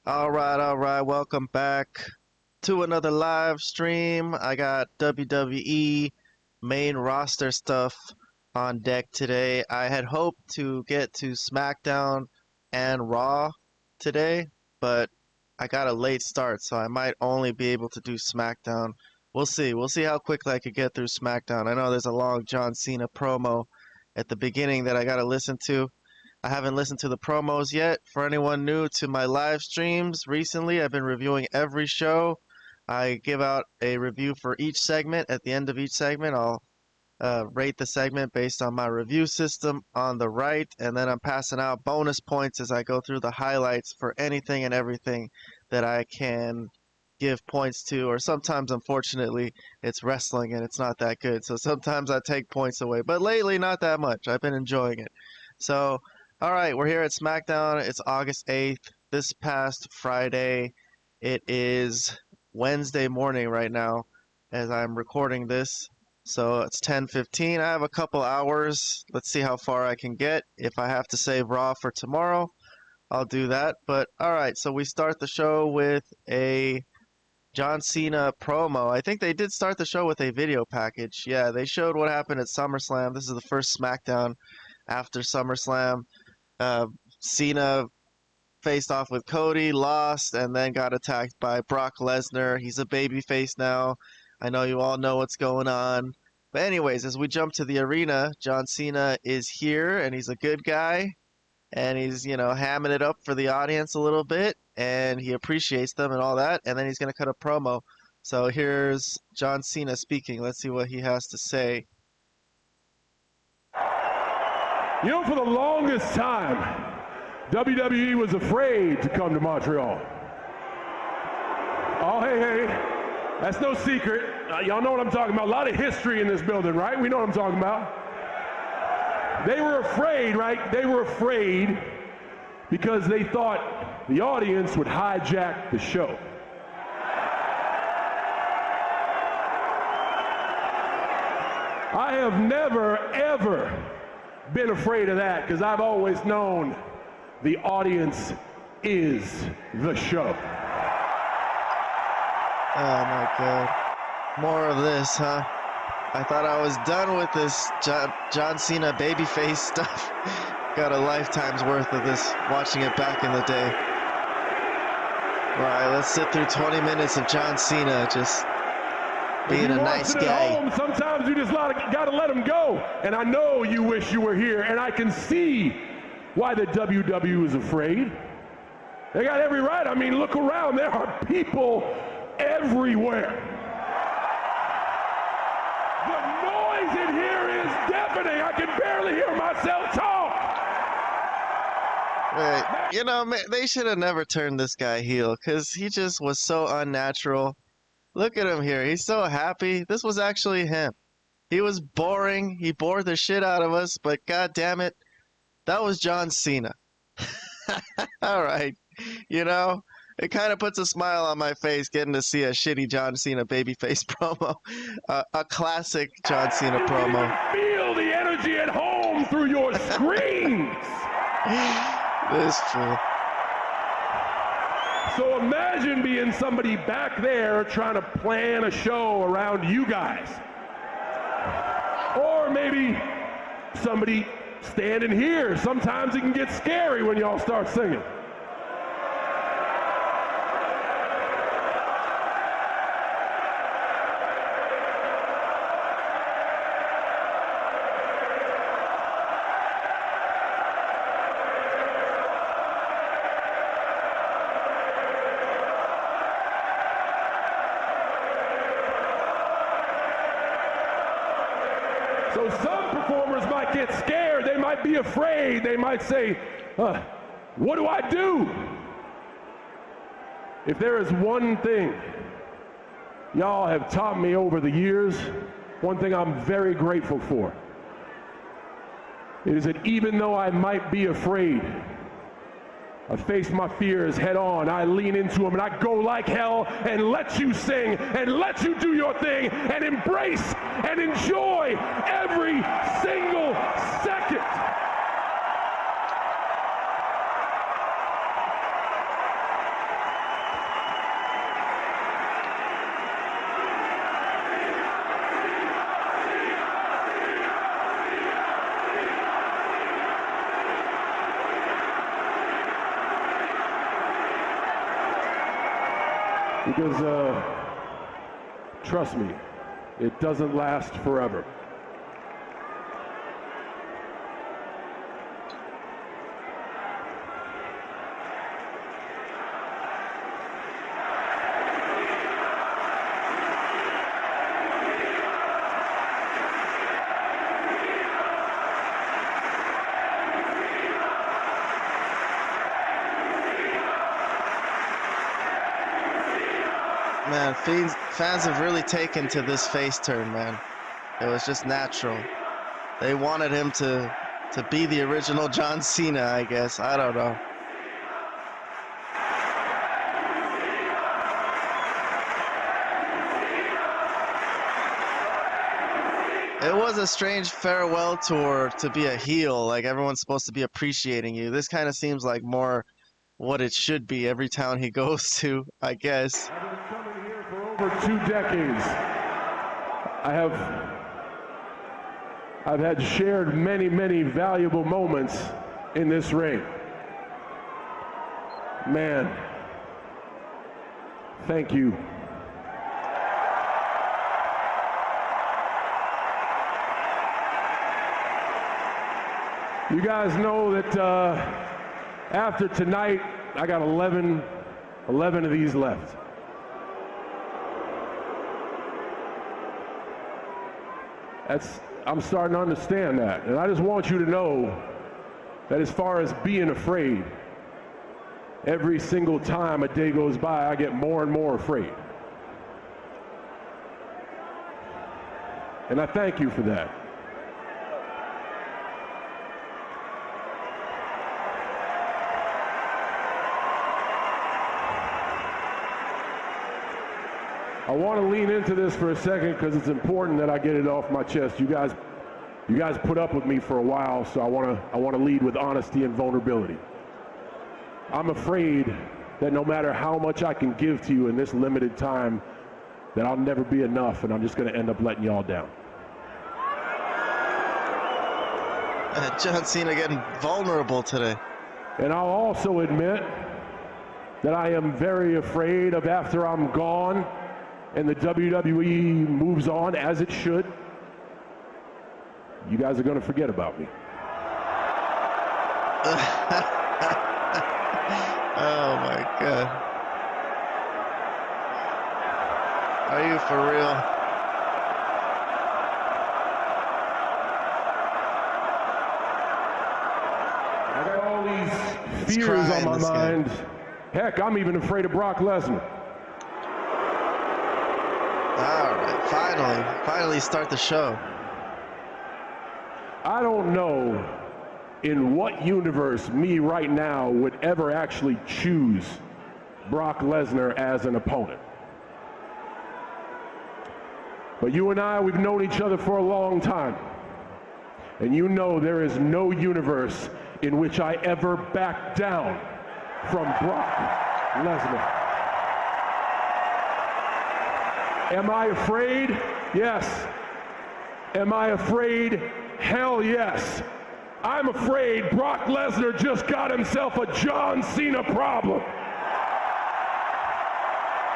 All right. Welcome back to another live stream. I got WWE main roster stuff on deck today. I had hoped to get to Smackdown and Raw today, but I got a late start, so I might only be able to do Smackdown. We'll see. We'll see how quickly I could get through Smackdown. I know there's a long John Cena promo at the beginning that I got to listen to. I haven't listened to the promos yet. For anyone new to my live streams recently, I've been reviewing every show. I give out a review for each segment. At the end of each segment, I'll rate the segment based on my review system on the right, and then I'm passing out bonus points as I go through the highlights for anything and everything that I can give points to, or sometimes, unfortunately, it's wrestling and it's not that good, so sometimes I take points away, but lately not that much. I've been enjoying it. So all right, we're here at Smackdown. It's August 8th, this past Friday. It is Wednesday morning right now as I'm recording this. So it's 10:15. I have a couple hours. Let's see how far I can get. If I have to save Raw for tomorrow, I'll do that. But all right, so we start the show with a John Cena promo. I think they did start the show with a video package. Yeah, they showed what happened at SummerSlam. This is the first Smackdown after SummerSlam. Cena faced off with Cody, lost, and then got attacked by Brock Lesnar. He's a babyface now. I know you all know what's going on. But anyways, as we jump to the arena, John Cena is here, and he's a good guy. And he's, hamming it up for the audience a little bit, and he appreciates them and all that. And then he's going to cut a promo. So here's John Cena speaking. Let's see what he has to say. For the longest time, WWE was afraid to come to Montreal. Oh, hey, that's no secret. Y'all know what I'm talking about. A lot of history in this building, right? We know what I'm talking about. They were afraid, right? They were afraid because they thought the audience would hijack the show. I have never, ever been afraid of that because I've always known the audience is the show. Oh my God. More of this, huh? I thought I was done with this John Cena babyface stuff. Got a lifetime's worth of this, watching it back in the day. All right, let's sit through 20 minutes of John Cena just being a nice guy. Home, sometimes you just gotta let him go. And I know you wish you were here, and I can see why the WWE is afraid. They got every right. I mean, look around. There are people everywhere. The noise in here is deafening. I can barely hear myself talk. Right. They should have never turned this guy heel because he just was so unnatural. Look at him here. He's so happy. This was actually him. He was boring. He bored the shit out of us, but god damn it, that was John Cena. All right. It kind of puts a smile on my face getting to see a shitty John Cena babyface promo. A classic John Cena promo. Feel the energy at home through your screens. This fool. So imagine being somebody back there trying to plan a show around you guys. Or maybe somebody standing here. Sometimes it can get scary when y'all start singing. So some performers might get scared. They might be afraid. They might say, what do I do? If there is one thing y'all have taught me over the years, one thing I'm very grateful for, it is that even though I might be afraid, I face my fears head on. I lean into them and I go like hell and let you sing and let you do your thing and embrace and enjoy every single second. because trust me, it doesn't last forever. Man, fans have really taken to this face turn, man. It was just natural. They wanted him to be the original John Cena, I guess. I don't know. It was a strange farewell tour to be a heel. Like, everyone's supposed to be appreciating you. This kind of seems like more what it should be every town he goes to, I guess. I've been coming here for over 2 decades. I've had shared many, many valuable moments in this ring. Man, thank you. You guys know that after tonight, I got 11 of these left. I'm starting to understand that. And I just want you to know that as far as being afraid, every single time a day goes by, I get more and more afraid. And I thank you for that. I want to lean into this for a second because it's important that I get it off my chest. You guys put up with me for a while, so I want to lead with honesty and vulnerability. I'm afraid that no matter how much I can give to you in this limited time, that I'll never be enough, and I'm just going to end up letting y'all down. John Cena getting vulnerable today. And I'll also admit that I am very afraid of after I'm gone and the WWE moves on as it should, you guys are going to forget about me. Oh my God. Are you for real? I got all these fears on my mind. Heck, I'm even afraid of Brock Lesnar. All right, finally start the show. I don't know in what universe me right now would ever actually choose Brock Lesnar as an opponent. But you and I, we've known each other for a long time. And you know there is no universe in which I ever back down from Brock Lesnar. Am I afraid? Yes. Am I afraid? Hell yes. I'm afraid Brock Lesnar just got himself a John Cena problem.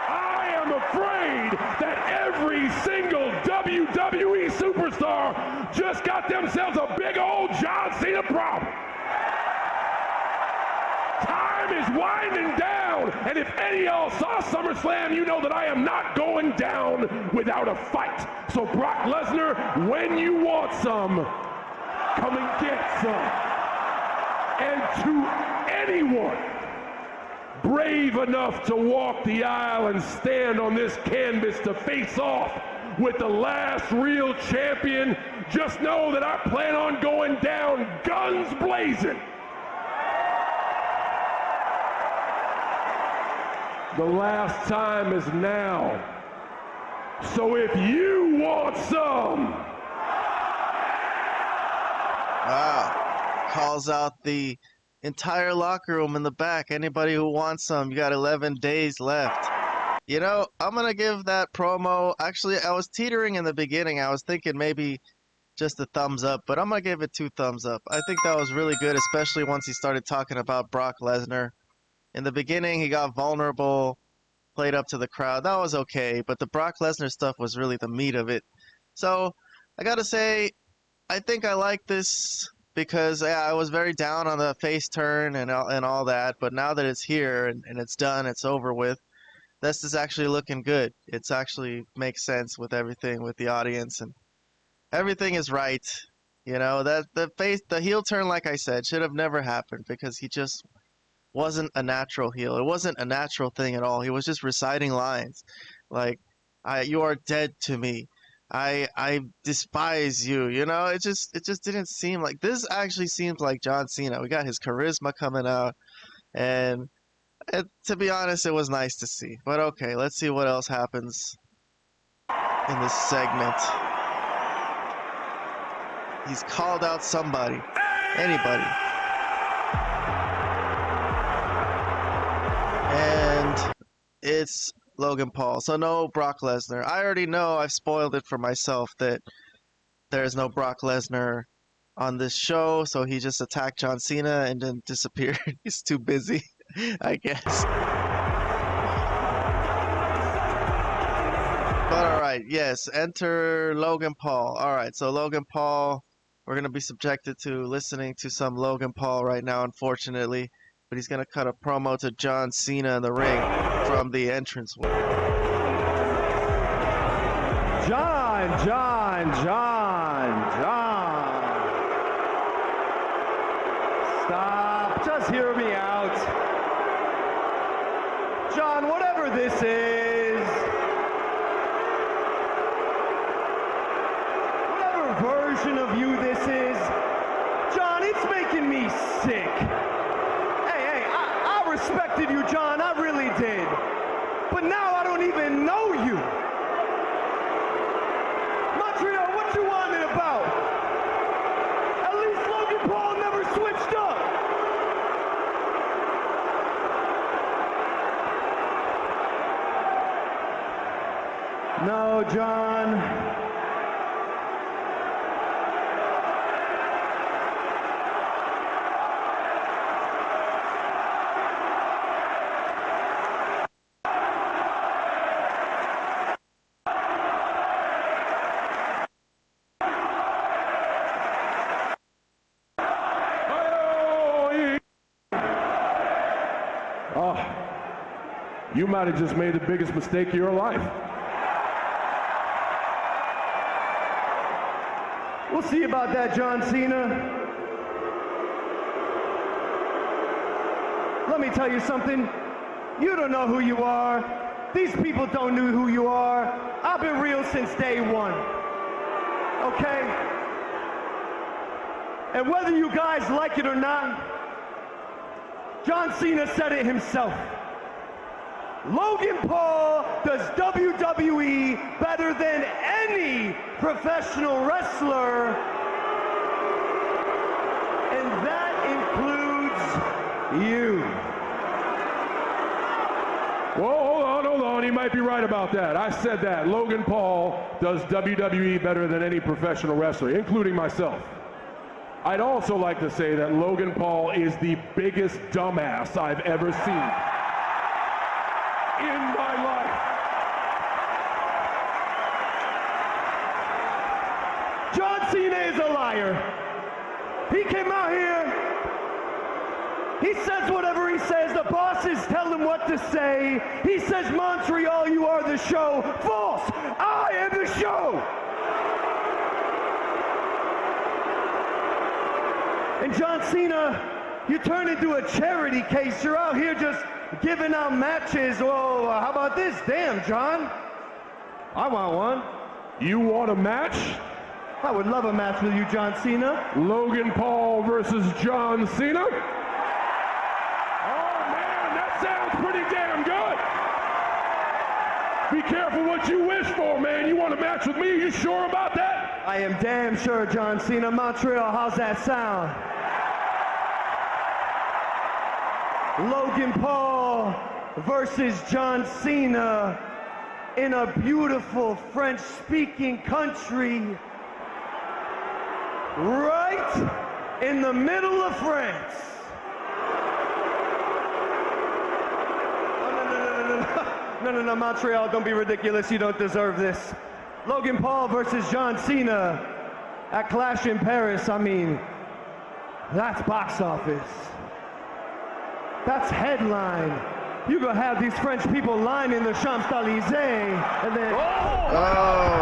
I am afraid that every single WWE superstar just got themselves a big old John Cena problem. Time is winding down, and if any of y'all saw SummerSlam, you know that I am not going down without a fight. So Brock Lesnar, when you want some, come and get some. And to anyone brave enough to walk the aisle and stand on this canvas to face off with the last real champion, just know that I plan on going down guns blazing. The last time is now. So if you want some. Wow. Calls out the entire locker room in the back. Anybody who wants some, you got 11 days left. You know, I'm going to give that promo. Actually, I was teetering in the beginning. I was thinking maybe just a thumbs up, but I'm going to give it 2 thumbs up. I think that was really good, especially once he started talking about Brock Lesnar. In the beginning, he got vulnerable, played up to the crowd. That was okay, but the Brock Lesnar stuff was really the meat of it. So I gotta say, I think I like this because yeah, I was very down on the face turn and all that, but now that it's here and it's done, it's over with. This is actually looking good. It's actually makes sense with everything with the audience and everything is right. You know, that the heel turn, like I said, should have never happened because he just wasn't a natural heel. It wasn't a natural thing at all. He was just reciting lines like, you are dead to me. I despise you. You know, it just didn't seem like this. Actually seems like John Cena. We got his charisma coming out, and to be honest, it was nice to see. But okay, let's see what else happens in this segment. He's called out somebody, anybody. And it's Logan Paul. So no Brock Lesnar. I already know, I've spoiled it for myself, that there's no Brock Lesnar on this show. So he just attacked John Cena and then disappeared. He's too busy, I guess. But alright, yes, enter Logan Paul. Alright, so Logan Paul, we're going to be subjected to listening to some Logan Paul right now, unfortunately. But he's going to cut a promo to John Cena in the ring from the entranceway. John. Stop. Just hear me out. John, whatever this is, whatever version of you this is, John, it's making me sick. I respected you, John, I really did. But now I don't even know you. Montreal, what you wanted about? At least Logan Paul never switched up. No, John. You might have just made the biggest mistake of your life. We'll see about that, John Cena. Let me tell you something. You don't know who you are. These people don't know who you are. I've been real since day one. Okay? And whether you guys like it or not, John Cena said it himself. Logan Paul does WWE better than any professional wrestler, and that includes you. Whoa, hold on. He might be right about that. I said that. Logan Paul does WWE better than any professional wrestler, including myself. I'd also like to say that Logan Paul is the biggest dumbass I've ever seen in my life. John Cena is a liar. He came out here, he says whatever he says, the bosses tell him what to say. He says, Montreal, you are the show. False! I am the show! And John Cena, you turn into a charity case. You're out here just giving out matches. Oh, how about this? Damn, John. I want one. You want a match? I would love a match with you, John Cena. Logan Paul versus John Cena? Oh, man, that sounds pretty damn good. Be careful what you wish for, man. You want a match with me? You sure about that? I am damn sure, John Cena. Montreal, how's that sound? Logan Paul versus John Cena in a beautiful French-speaking country right in the middle of France. No, Montreal, don't be ridiculous. You don't deserve this. Logan Paul versus John Cena at Clash in Paris. I mean, that's box office. That's headline. You gonna have these French people lining the Champs-Élysées, and then...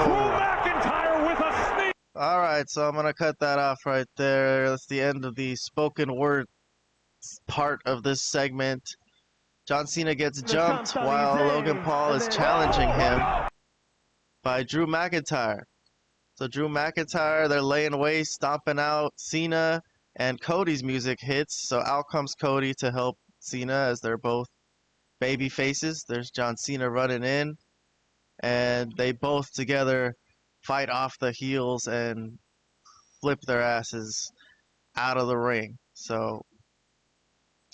Drew McIntyre with a sneak! All right, so I'm going to cut that off right there. That's the end of the spoken word part of this segment. John Cena gets jumped while Logan Paul is challenging him by Drew McIntyre. So Drew McIntyre, they're laying waste, stomping out Cena, and Cody's music hits. So out comes Cody to help Cena as they're both baby faces. There's John Cena running in, and they both together fight off the heels and flip their asses out of the ring. So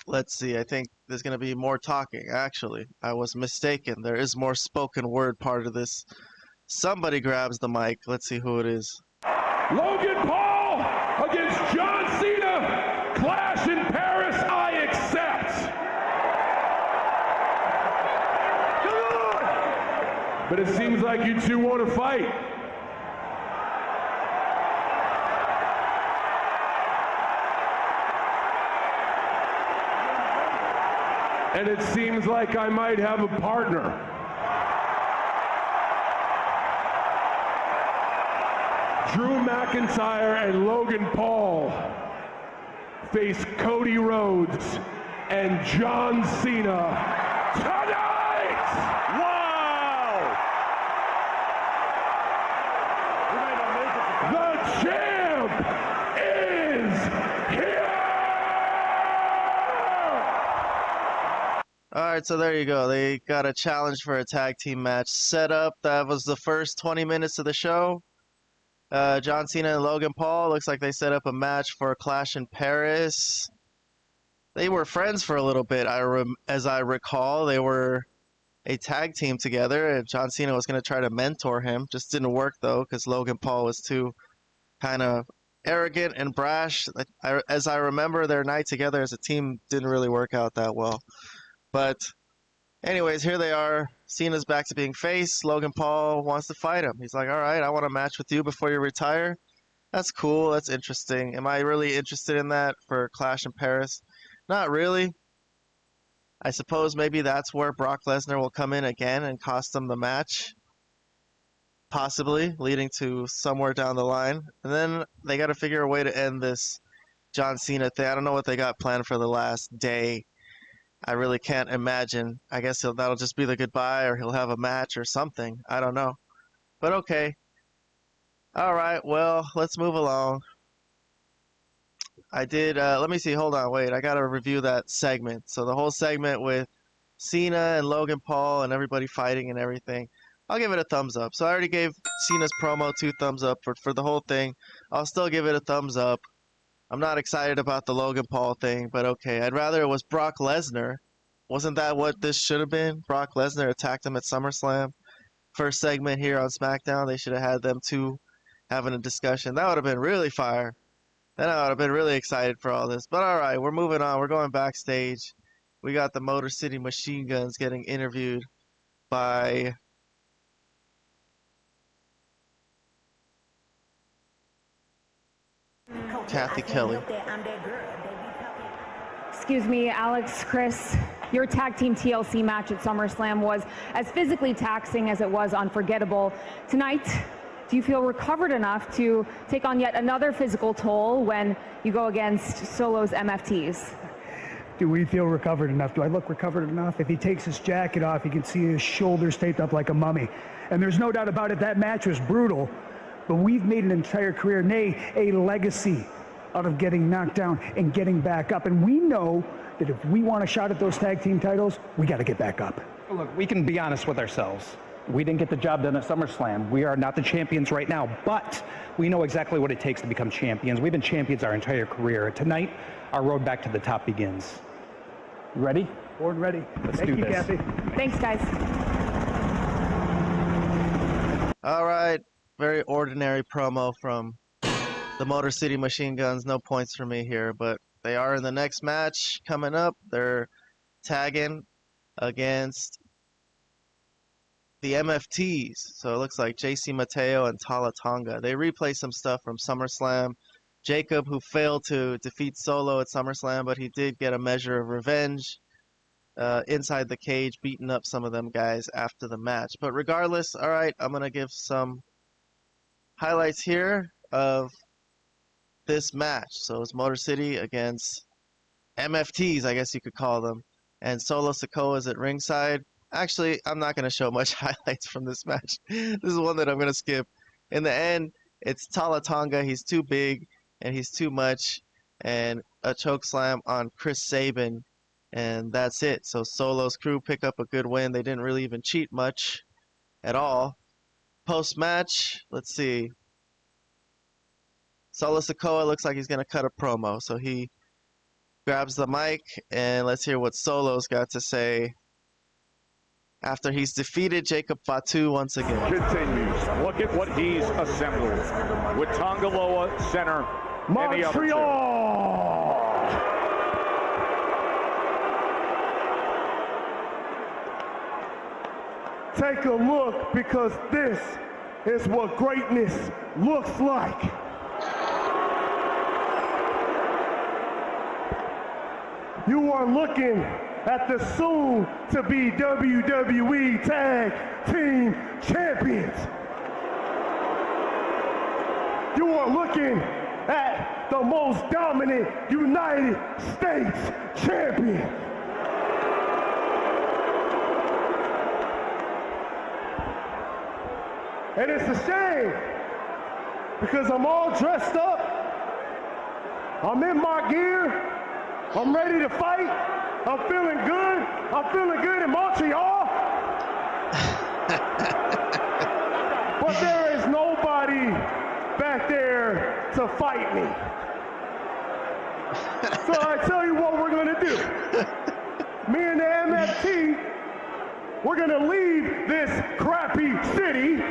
let's see. I think there's going to be more talking. Actually, I was mistaken. There is more spoken word part of this. Somebody grabs the mic. Let's see who it is. Logan Paul against John Cena. Clash in Paris, I accept. But it seems like you two want to fight. And it seems like I might have a partner. Drew McIntyre and Logan Paul face Cody Rhodes and John Cena tonight! Wow! The champ is here! Alright, so there you go. They got a challenge for a tag team match set up. That was the first 20 minutes of the show. John Cena and Logan Paul, looks like they set up a match for Clash in Paris. They were friends for a little bit, as I recall. They were a tag team together, and John Cena was going to try to mentor him. Just didn't work, though, because Logan Paul was too kind of arrogant and brash. As I remember, their night together as a team didn't really work out that well. But anyways, here they are. Cena's back to being face. Logan Paul wants to fight him. He's like, all right, I want to match with you before you retire. That's cool. That's interesting. Am I really interested in that for Clash in Paris? Not really. I suppose maybe that's where Brock Lesnar will come in again and cost them the match. Possibly, leading to somewhere down the line. And then they got to figure a way to end this John Cena thing. I don't know what they got planned for the last day. I really can't imagine. I guess that'll just be the goodbye, or he'll have a match or something. I don't know. But okay. All right, well, let's move along. I did, let me see, hold on, wait. I got to review that segment. So the whole segment with Cena and Logan Paul and everybody fighting and everything, I'll give it a thumbs up. So I already gave Cena's promo 2 thumbs up for the whole thing. I'll still give it a thumbs up. I'm not excited about the Logan Paul thing, but okay. I'd rather it was Brock Lesnar. Wasn't that what this should have been? Brock Lesnar attacked him at SummerSlam. First segment here on Smackdown, they should have had them two having a discussion. That would have been really fire. Then I would have been really excited for all this. But all right, we're moving on. We're going backstage. We got the Motor City Machine Guns getting interviewed by... Kathy Kelly. Excuse me, Alex, Chris, your tag team TLC match at SummerSlam was as physically taxing as it was unforgettable. Tonight, do you feel recovered enough to take on yet another physical toll when you go against Solo's MFTs? Do we feel recovered enough? Do I look recovered enough? If he takes his jacket off, you can see his shoulders taped up like a mummy. And there's no doubt about it, that match was brutal. But we've made an entire career, nay, a legacy out of getting knocked down and getting back up. And we know that if we want a shot at those tag team titles, we got to get back up. Look, we can be honest with ourselves. We didn't get the job done at SummerSlam. We are not the champions right now, but we know exactly what it takes to become champions. We've been champions our entire career. Tonight, our road back to the top begins. You ready? Board ready. Let's Thank do you, this. Kathy. Thanks, guys. All right. Very ordinary promo from the Motor City Machine Guns. No points for me here, but they are in the next match coming up. They're tagging against the MFTs. So it looks like JC Mateo and Tala Tonga. They replay some stuff from SummerSlam. Jacob, who failed to defeat Solo at SummerSlam, but he did get a measure of revenge inside the cage, beating up some of them guys after the match. But regardless, all right, I'm going to give some highlights here of this match. So it's Motor City against MFTs, I guess you could call them. And Solo Sikoa's at ringside. Actually, I'm not going to show much highlights from this match. This is one that I'm going to skip. In the end, it's Tala Tonga. He's too big and he's too much. And a choke slam on Chris Sabin. And that's it. So Solo's crew pick up a good win. They didn't really even cheat much at all. Post-match, let's see. Solo Sikoa looks like he's going to cut a promo. So he grabs the mic, and let's hear what Solo's got to say after he's defeated Jacob Fatu once again. Continues. Look at what he's assembled with Tongaloa center and the other two. Take a look, because this is what greatness looks like. You are looking at the soon-to-be WWE Tag Team Champions. You are looking at the most dominant United States champion. And it's a shame, because I'm all dressed up, I'm in my gear, I'm ready to fight, I'm feeling good in Montreal, but there is nobody back there to fight me. So I tell you what we're gonna do. Me and the MFT, we're gonna leave this crappy city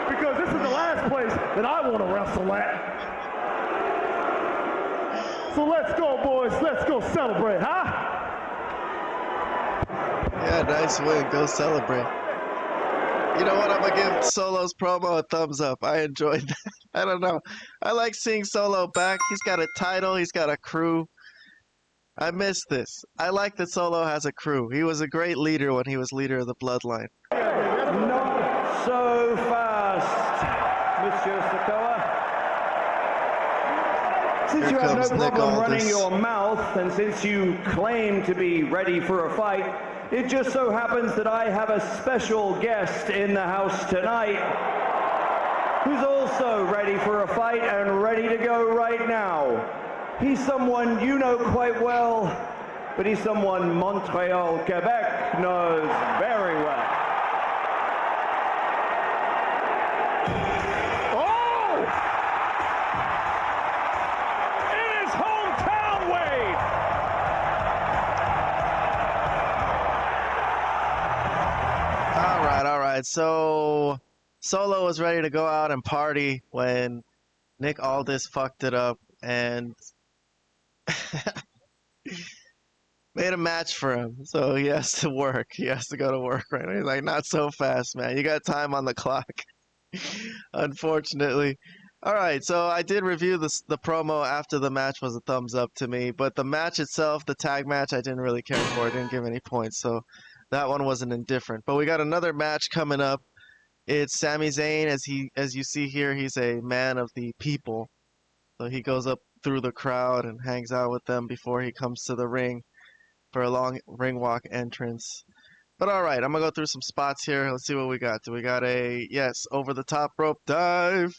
because this is the last place that I want to wrestle at. So let's go, boys. Let's go celebrate, huh? Yeah, nice win. Go celebrate. You know what? I'm going to give Solo's promo a thumbs up. I enjoyed that. I don't know. I like seeing Solo back. He's got a title. He's got a crew. I miss this. I like that Solo has a crew. He was a great leader when he was leader of the Bloodline. Not so fast, Monsieur Sikoa. Since you have no problem running your mouth, and since you claim to be ready for a fight, it just so happens that I have a special guest in the house tonight who's also ready for a fight and ready to go right now. He's someone you know quite well, but he's someone Montreal, Quebec knows very well. Oh! It is hometown wave! All right. So Solo was ready to go out and party when Nick Aldis fucked it up and made a match for him. So he has to work. He has to go to work right now. He's like, not so fast, man. You got time on the clock. Unfortunately. All right, so I did review the promo after the match was a thumbs up to me, but the match itself, the tag match, I didn't really care for. I didn't give any points, so that one wasn't indifferent. But we got another match coming up. It's Sami Zayn. As you see here, he's a man of the people. So he goes up through the crowd and hangs out with them before he comes to the ring for a long ring walk entrance. But all right, I'm going to go through some spots here. Let's see what we got. Do we got a, yes, over the top rope dive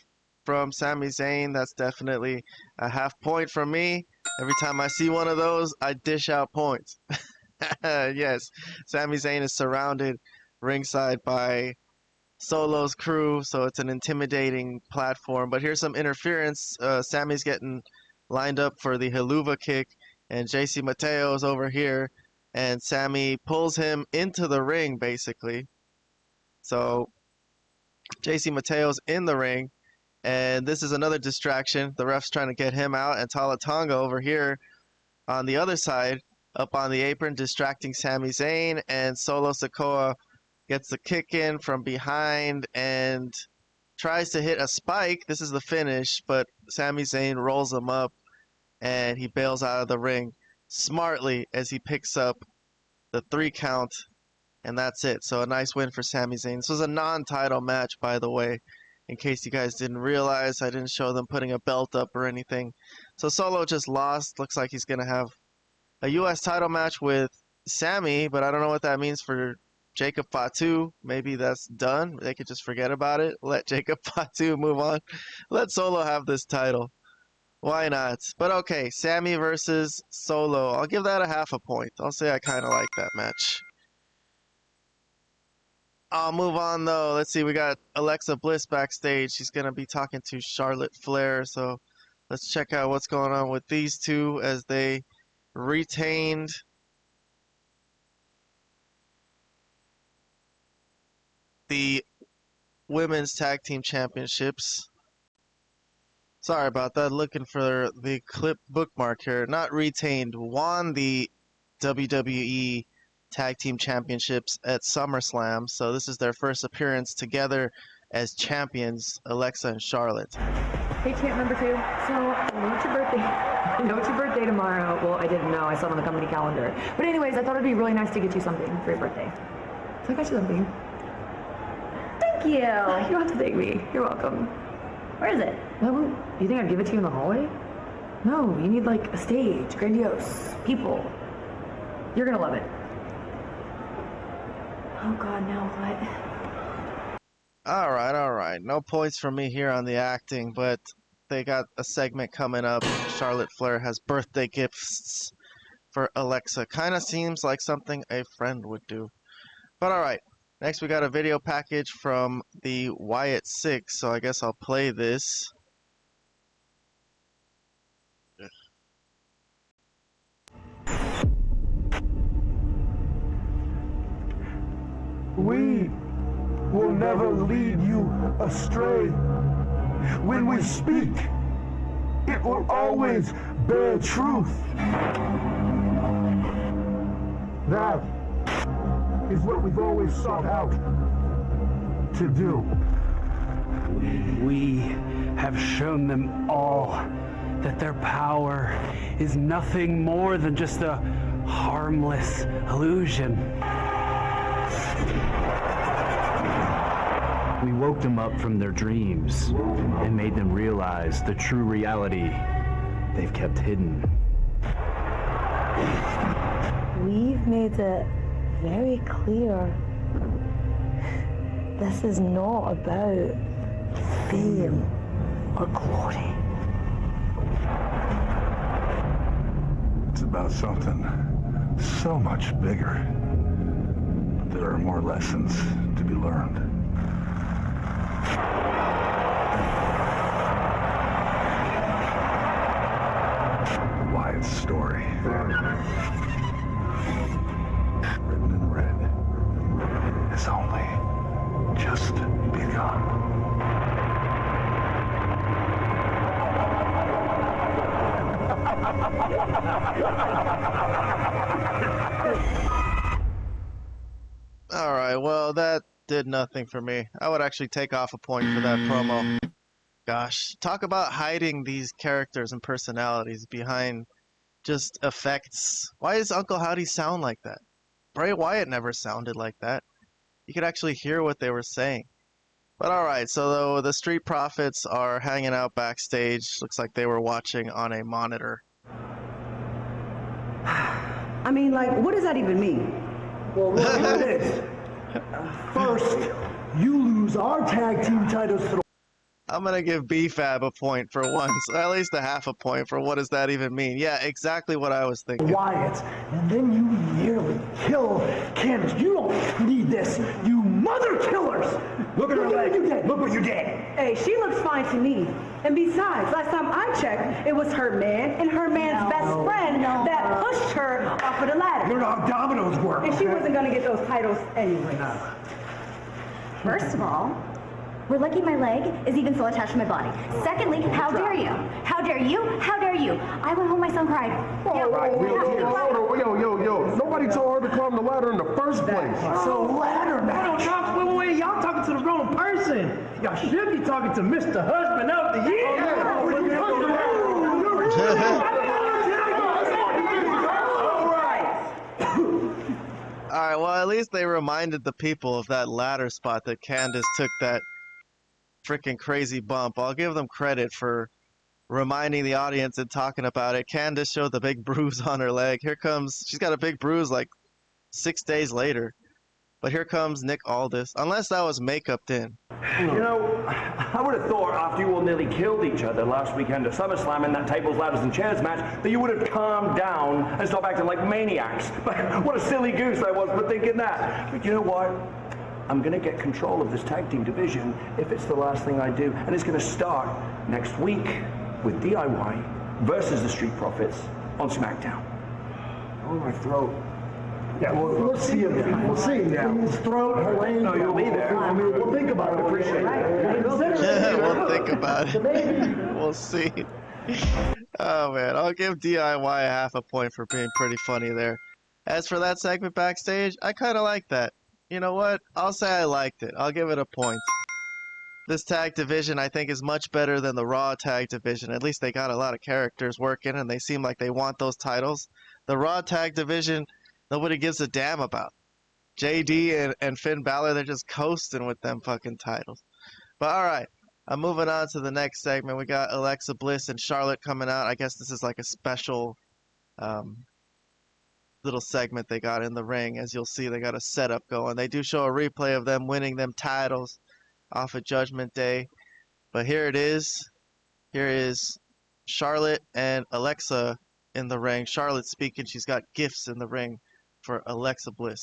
from Sami Zayn. That's definitely a half point from me. Every time I see one of those, I dish out points. Yes, Sami Zayn is surrounded ringside by Solo's crew, so it's an intimidating platform. But here's some interference. Sami's getting lined up for the Helluva kick, and JC Mateo's over here, and Sami pulls him into the ring, basically. So JC Mateo's in the ring, and this is another distraction. The ref's trying to get him out, and Tala Tonga over here on the other side up on the apron, distracting Sami Zayn, and Solo Sikoa gets the kick in from behind and tries to hit a spike. This is the finish, but Sami Zayn rolls him up and he bails out of the ring smartly as he picks up the 3 count, and that's it. So a nice win for Sami Zayn. This was a non-title match, by the way, in case you guys didn't realize. I didn't show them putting a belt up or anything. So Solo just lost. Looks like he's going to have a U.S. title match with Sami, but I don't know what that means for Jacob Fatu. Maybe that's done. They could just forget about it. Let Jacob Fatu move on. Let Solo have this title. Why not? But okay, Sami versus Solo. I'll give that a half a point. I'll say I kind of like that match. I'll move on though. Let's see, we got Alexa Bliss backstage. She's going to be talking to Charlotte Flair. So let's check out what's going on with these two as they retained the Women's Tag Team Championships. Sorry about that. Looking for the clip bookmark here. Not retained. Won the WWE Tag Team Championships at SummerSlam. So this is their first appearance together as champions, Alexa and Charlotte. Hey, champ number 2. So, I know it's your birthday. I know it's your birthday tomorrow. Well, I didn't know. I saw it on the company calendar. But anyways, I thought it'd be really nice to get you something for your birthday. So I got you something. Thank you. You don't have to thank me. You're welcome. Where is it? No, you think I'd give it to you in the hallway? No, you need like a stage, grandiose, people. You're gonna love it. Oh God, now what? All right. No points from me here on the acting, but they got a segment coming up. Charlotte Flair has birthday gifts for Alexa. Kind of seems like something a friend would do. But all right. Next, we got a video package from the Wyatt 6, so I guess I'll play this. We will never lead you astray. When we speak, it will always bear truth. That is what we've always sought out to do. We have shown them all that their power is nothing more than just a harmless illusion. We woke them up from their dreams and made them realize the true reality they've kept hidden. We've made it very clear this is not about fame or glory. It's about something so much bigger. There are more lessons to be learned. Wyatt's story. Written in red. Has only just begun. All right, well, that did nothing for me. I would actually take off a point for that promo. Gosh, talk about hiding these characters and personalities behind just effects. Why does Uncle Howdy sound like that? Bray Wyatt never sounded like that. You could actually hear what they were saying. But alright, so the Street Profits are hanging out backstage. Looks like they were watching on a monitor. I mean, like, what does that even mean? Well, look at this. First, you lose our tag team titles to the... I'm gonna give BFAB a point for once, at least a half a point for what does that even mean. Yeah, exactly what I was thinking. Wyatt, and then you nearly kill Candice. You don't need this, you mother killers! Look at her leg. Look what you did. Hey, she looks fine to me. And besides, last time I checked, it was her man and her man's best friend that pushed her off of the ladder. You know how dominoes work. And she wasn't going to get those titles anyway. No. First of all, We're lucky my leg is even still attached to my body. Secondly, how dare you? How dare you? How dare you? I went home, my son cried. Yo. Nobody told her to climb the ladder in the first place. So ladder match. Wait, y'all talking to the wrong person. Y'all should be talking to Mr. Husband of the Year. All right, well, at least they reminded the people of that ladder spot that Candace took that freaking crazy bump. I'll give them credit for reminding the audience and talking about it. Candace showed the big bruise on her leg. Here comes, she's got a big bruise like 6 days later. But here comes Nick Aldis, unless that was makeup in. You know, I would have thought after you all nearly killed each other last weekend at SummerSlam in that tables, ladders, and chairs match that you would have calmed down and stopped acting like maniacs. But what a silly goose I was for thinking that. But you know what? I'm going to get control of this tag team division if it's the last thing I do. And it's going to start next week with DIY versus the Street Profits on Smackdown. Oh, my throat. Yeah, we'll see him. We'll see him now. His throat, her leg. No, you'll be there. I mean, we'll think about it. Appreciate it. Yeah, we'll think about it. We'll see. Oh, man. I'll give DIY a half a point for being pretty funny there. As for that segment backstage, I kind of like that. You know what? I'll say I liked it. I'll give it a point. This tag division, I think, is much better than the Raw tag division. At least they got a lot of characters working, and they seem like they want those titles. The Raw tag division, nobody gives a damn about. JD and Finn Balor, they're just coasting with them fucking titles. But alright, I'm moving on to the next segment. We got Alexa Bliss and Charlotte coming out. I guess this is like a special little segment they got in the ring. As you'll see, they got a setup going. They do show a replay of them winning them titles off of Judgment Day. But here it is. Here is Charlotte and Alexa in the ring. Charlotte speaking. She's got gifts in the ring for Alexa Bliss.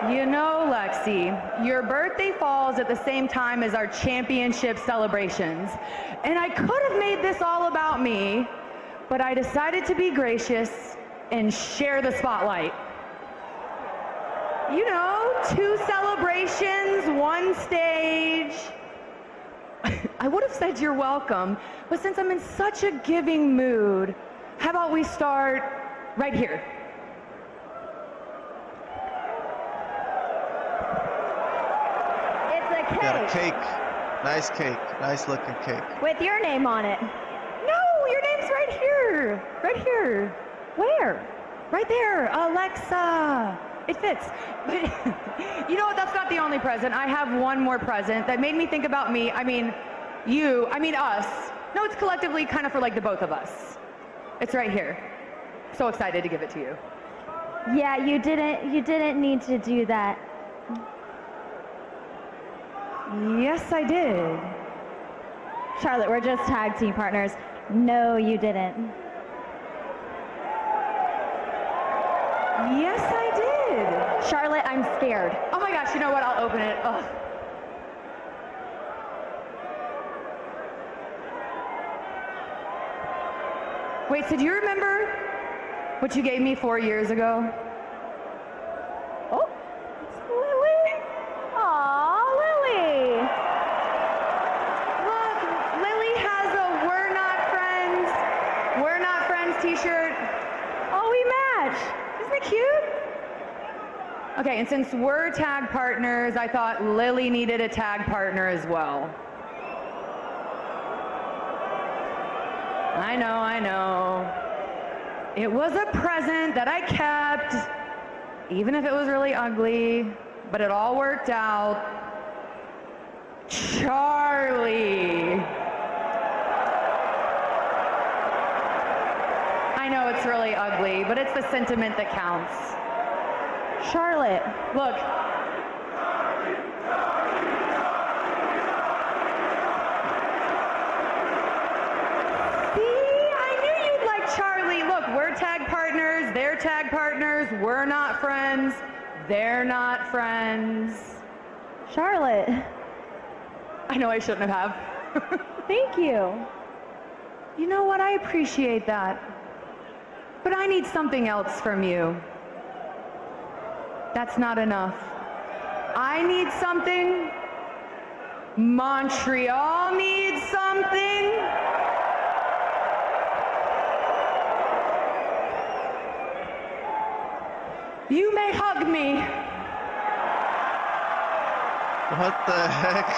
You know, Lexi, your birthday falls at the same time as our championship celebrations. And I could have made this all about me, but I decided to be gracious and share the spotlight. You know, 2 celebrations, 1 stage. I would have said you're welcome, but since I'm in such a giving mood, how about we start right here? It's a cake. Got a cake. Nice cake. Nice looking cake. With your name on it. No, your name's right here. Right here. Where? Right there. Alexa. It fits. You know what? That's not the only present. I have one more present that made me think about me. I mean, you. I mean, us. No, it's collectively kind of for like the both of us. It's right here. So excited to give it to you. Yeah, you didn't need to do that. Yes, I did. Charlotte, we're just tag team partners. No, you didn't. Yes, I did. Charlotte, I'm scared. Oh my gosh, you know what? I'll open it. Ugh. Wait, so do you remember what you gave me 4 years ago? Oh, it's Lily. Aw, Lily. Look, Lily has a We're Not Friends t-shirt. Oh, we match. Isn't it cute? Okay, and since we're tag partners, I thought Lily needed a tag partner as well. I know. It was a present that I kept, even if it was really ugly, but it all worked out. Charlie. I know it's really ugly, but it's the sentiment that counts. Charlotte, look. Charlie, look, we're tag partners, they're tag partners, we're not friends, they're not friends. Charlotte. I know I shouldn't have. Thank you. You know what, I appreciate that. But I need something else from you. That's not enough. I need something. Montreal needs something. You may hug me. What the heck?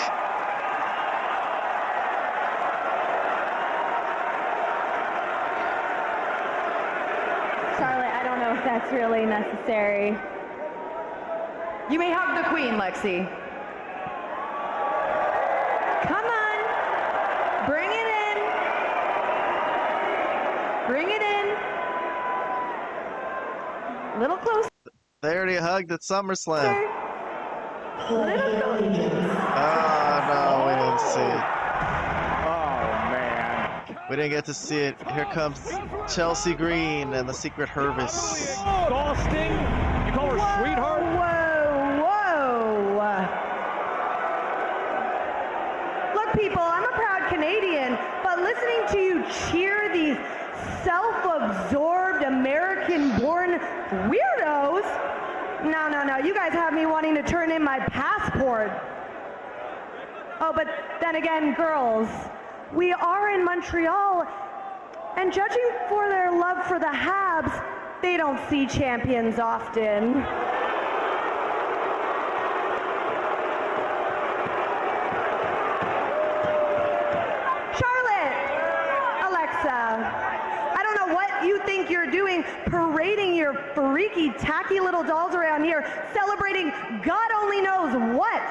Charlotte, I don't know if that's really necessary. You may hug the queen, Lexi. Come on. Bring it in. Bring it in. A little closer. They already hugged at SummerSlam. Little closer. Oh, no, we didn't see it. Oh, man. We didn't get to see it. Here comes Chelsea Green and the Secret Hervis. Exhausting. You call her sweetheart? Look, people, I'm a proud Canadian, but listening to you cheer these self-absorbed American-born weirdos, no, you guys have me wanting to turn in my passport. Oh, but then again, girls, we are in Montreal, and judging for their love for the Habs, they don't see champions often. I don't know what you think you're doing, parading your freaky, tacky little dolls around here, celebrating God only knows what.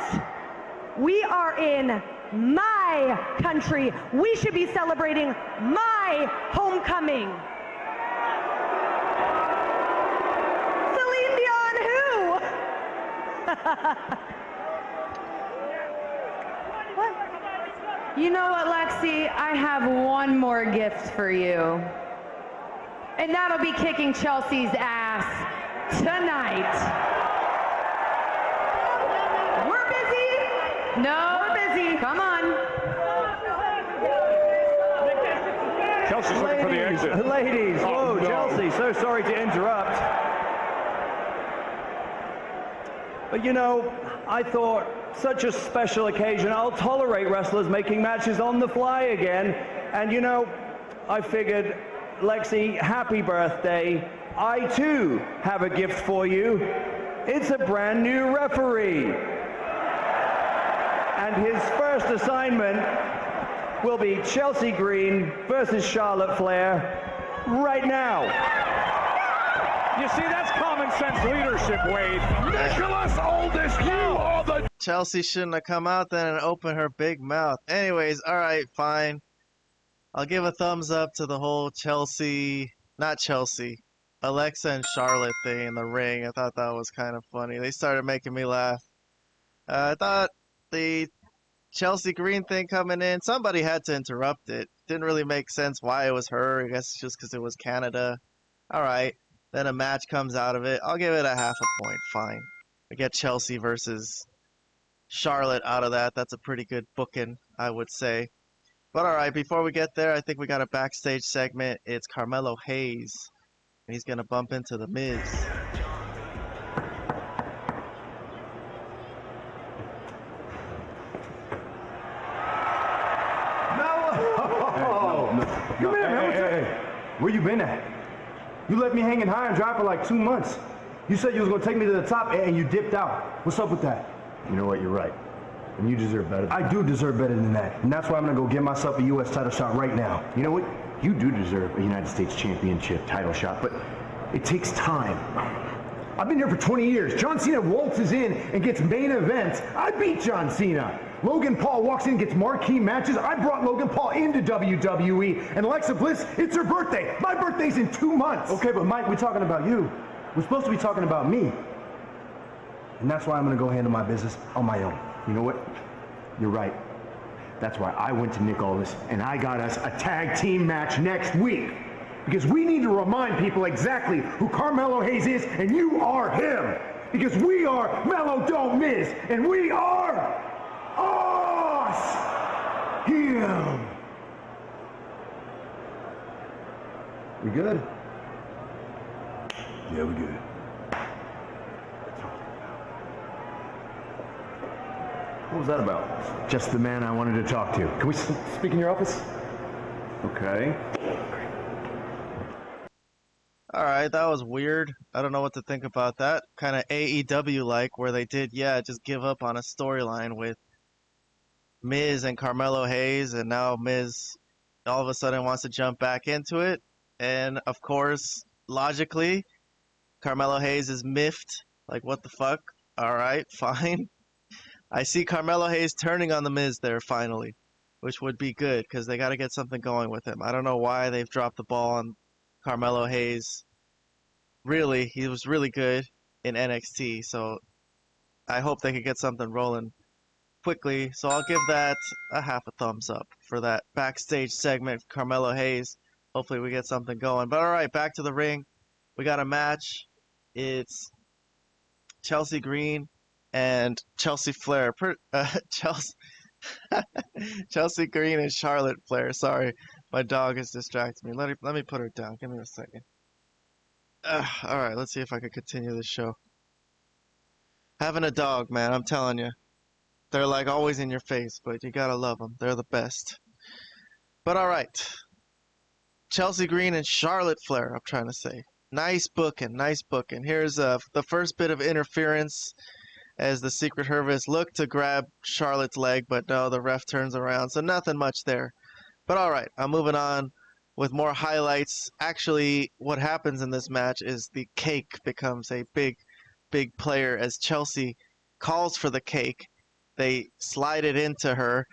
We are in my country. We should be celebrating my homecoming. Celine Dion who? You know what, Lexi? I have one more gift for you. And that'll be kicking Chelsea's ass tonight. We're busy. No. We're busy. Come on. Chelsea's looking for the exit. Ladies, Oh, whoa, no. Chelsea, so sorry to interrupt. But you know, I thought such a special occasion, I'll tolerate wrestlers making matches on the fly again. And you know, I figured, Lexi, happy birthday. I too have a gift for you. It's a brand new referee. And his first assignment will be Chelsea Green versus Charlotte Flair right now. You see, that's common sense leadership, Wade. Nicholas Aldis, you are the... Chelsea shouldn't have come out then and opened her big mouth. Anyways, alright, fine. I'll give a thumbs up to the whole Alexa and Charlotte thing in the ring. I thought that was kind of funny. They started making me laugh. I thought the Chelsea Green thing coming in, somebody had to interrupt it. Didn't really make sense why it was her. I guess just because it was Canada. Alright. Then a match comes out of it. I'll give it a half a point. Fine. I get Chelsea versus Charlotte out of that. That's a pretty good booking, I would say. But alright, before we get there, I think we got a backstage segment. It's Carmelo Hayes. And he's going to bump into The Miz. Come here, man. Hey. Where you been at? You left me hanging high and dry for like 2 months. You said you was gonna take me to the top and you dipped out. What's up with that? You know what? You're right. And you deserve better. I do deserve better than that. And that's why I'm gonna go get myself a U.S. title shot right now. You know what? You do deserve a United States Championship title shot, but it takes time. I've been here for 20 years. John Cena waltzes in and gets main events. I beat John Cena. Logan Paul walks in and gets marquee matches. I brought Logan Paul into WWE. And Alexa Bliss, it's her birthday. My birthday's in 2 months. Okay, but Mike, we're talking about you. We're supposed to be talking about me. And that's why I'm gonna go handle my business on my own. You know what? You're right. That's why I went to Nick Aldis and I got us a tag team match next week. Because we need to remind people exactly who Carmelo Hayes is, and you are him. Because we are Mellow Don't Miss, and we are us. Him. We good? Yeah, we good. What was that about? Just the man I wanted to talk to. Can we speak in your office? Okay. All right, that was weird. I don't know what to think about that. Kind of AEW-like, where they did, just give up on a storyline with Miz and Carmelo Hayes, and now Miz all of a sudden wants to jump back into it. And, of course, logically, Carmelo Hayes is miffed. Like, what the fuck? All right, fine. I see Carmelo Hayes turning on the Miz there, finally, which would be good, because they got to get something going with him. I don't know why they've dropped the ball on Carmelo Hayes. Really, he was really good in NXT, so I hope they could get something rolling quickly. So I'll give that a half a thumbs up for that backstage segment, Carmelo Hayes. Hopefully we get something going. But all right, back to the ring. We got a match. It's Chelsea Green and Chelsea Flair. Chelsea Green and Charlotte Flair. Sorry, my dog is distracting me. Let me put her down. Give me a second. All right, let's see if I can continue this show. Having a dog, man, I'm telling you. They're like always in your face, but you gotta love them. They're the best. But all right. Chelsea Green and Charlotte Flair, I'm trying to say. Nice booking, nice booking. Here's the first bit of interference as the Secret Service look to grab Charlotte's leg, but no, the ref turns around, so nothing much there. But all right, I'm moving on with more highlights. Actually, what happens in this match is the cake becomes a big player as Chelsea calls for the cake. They slide it into her.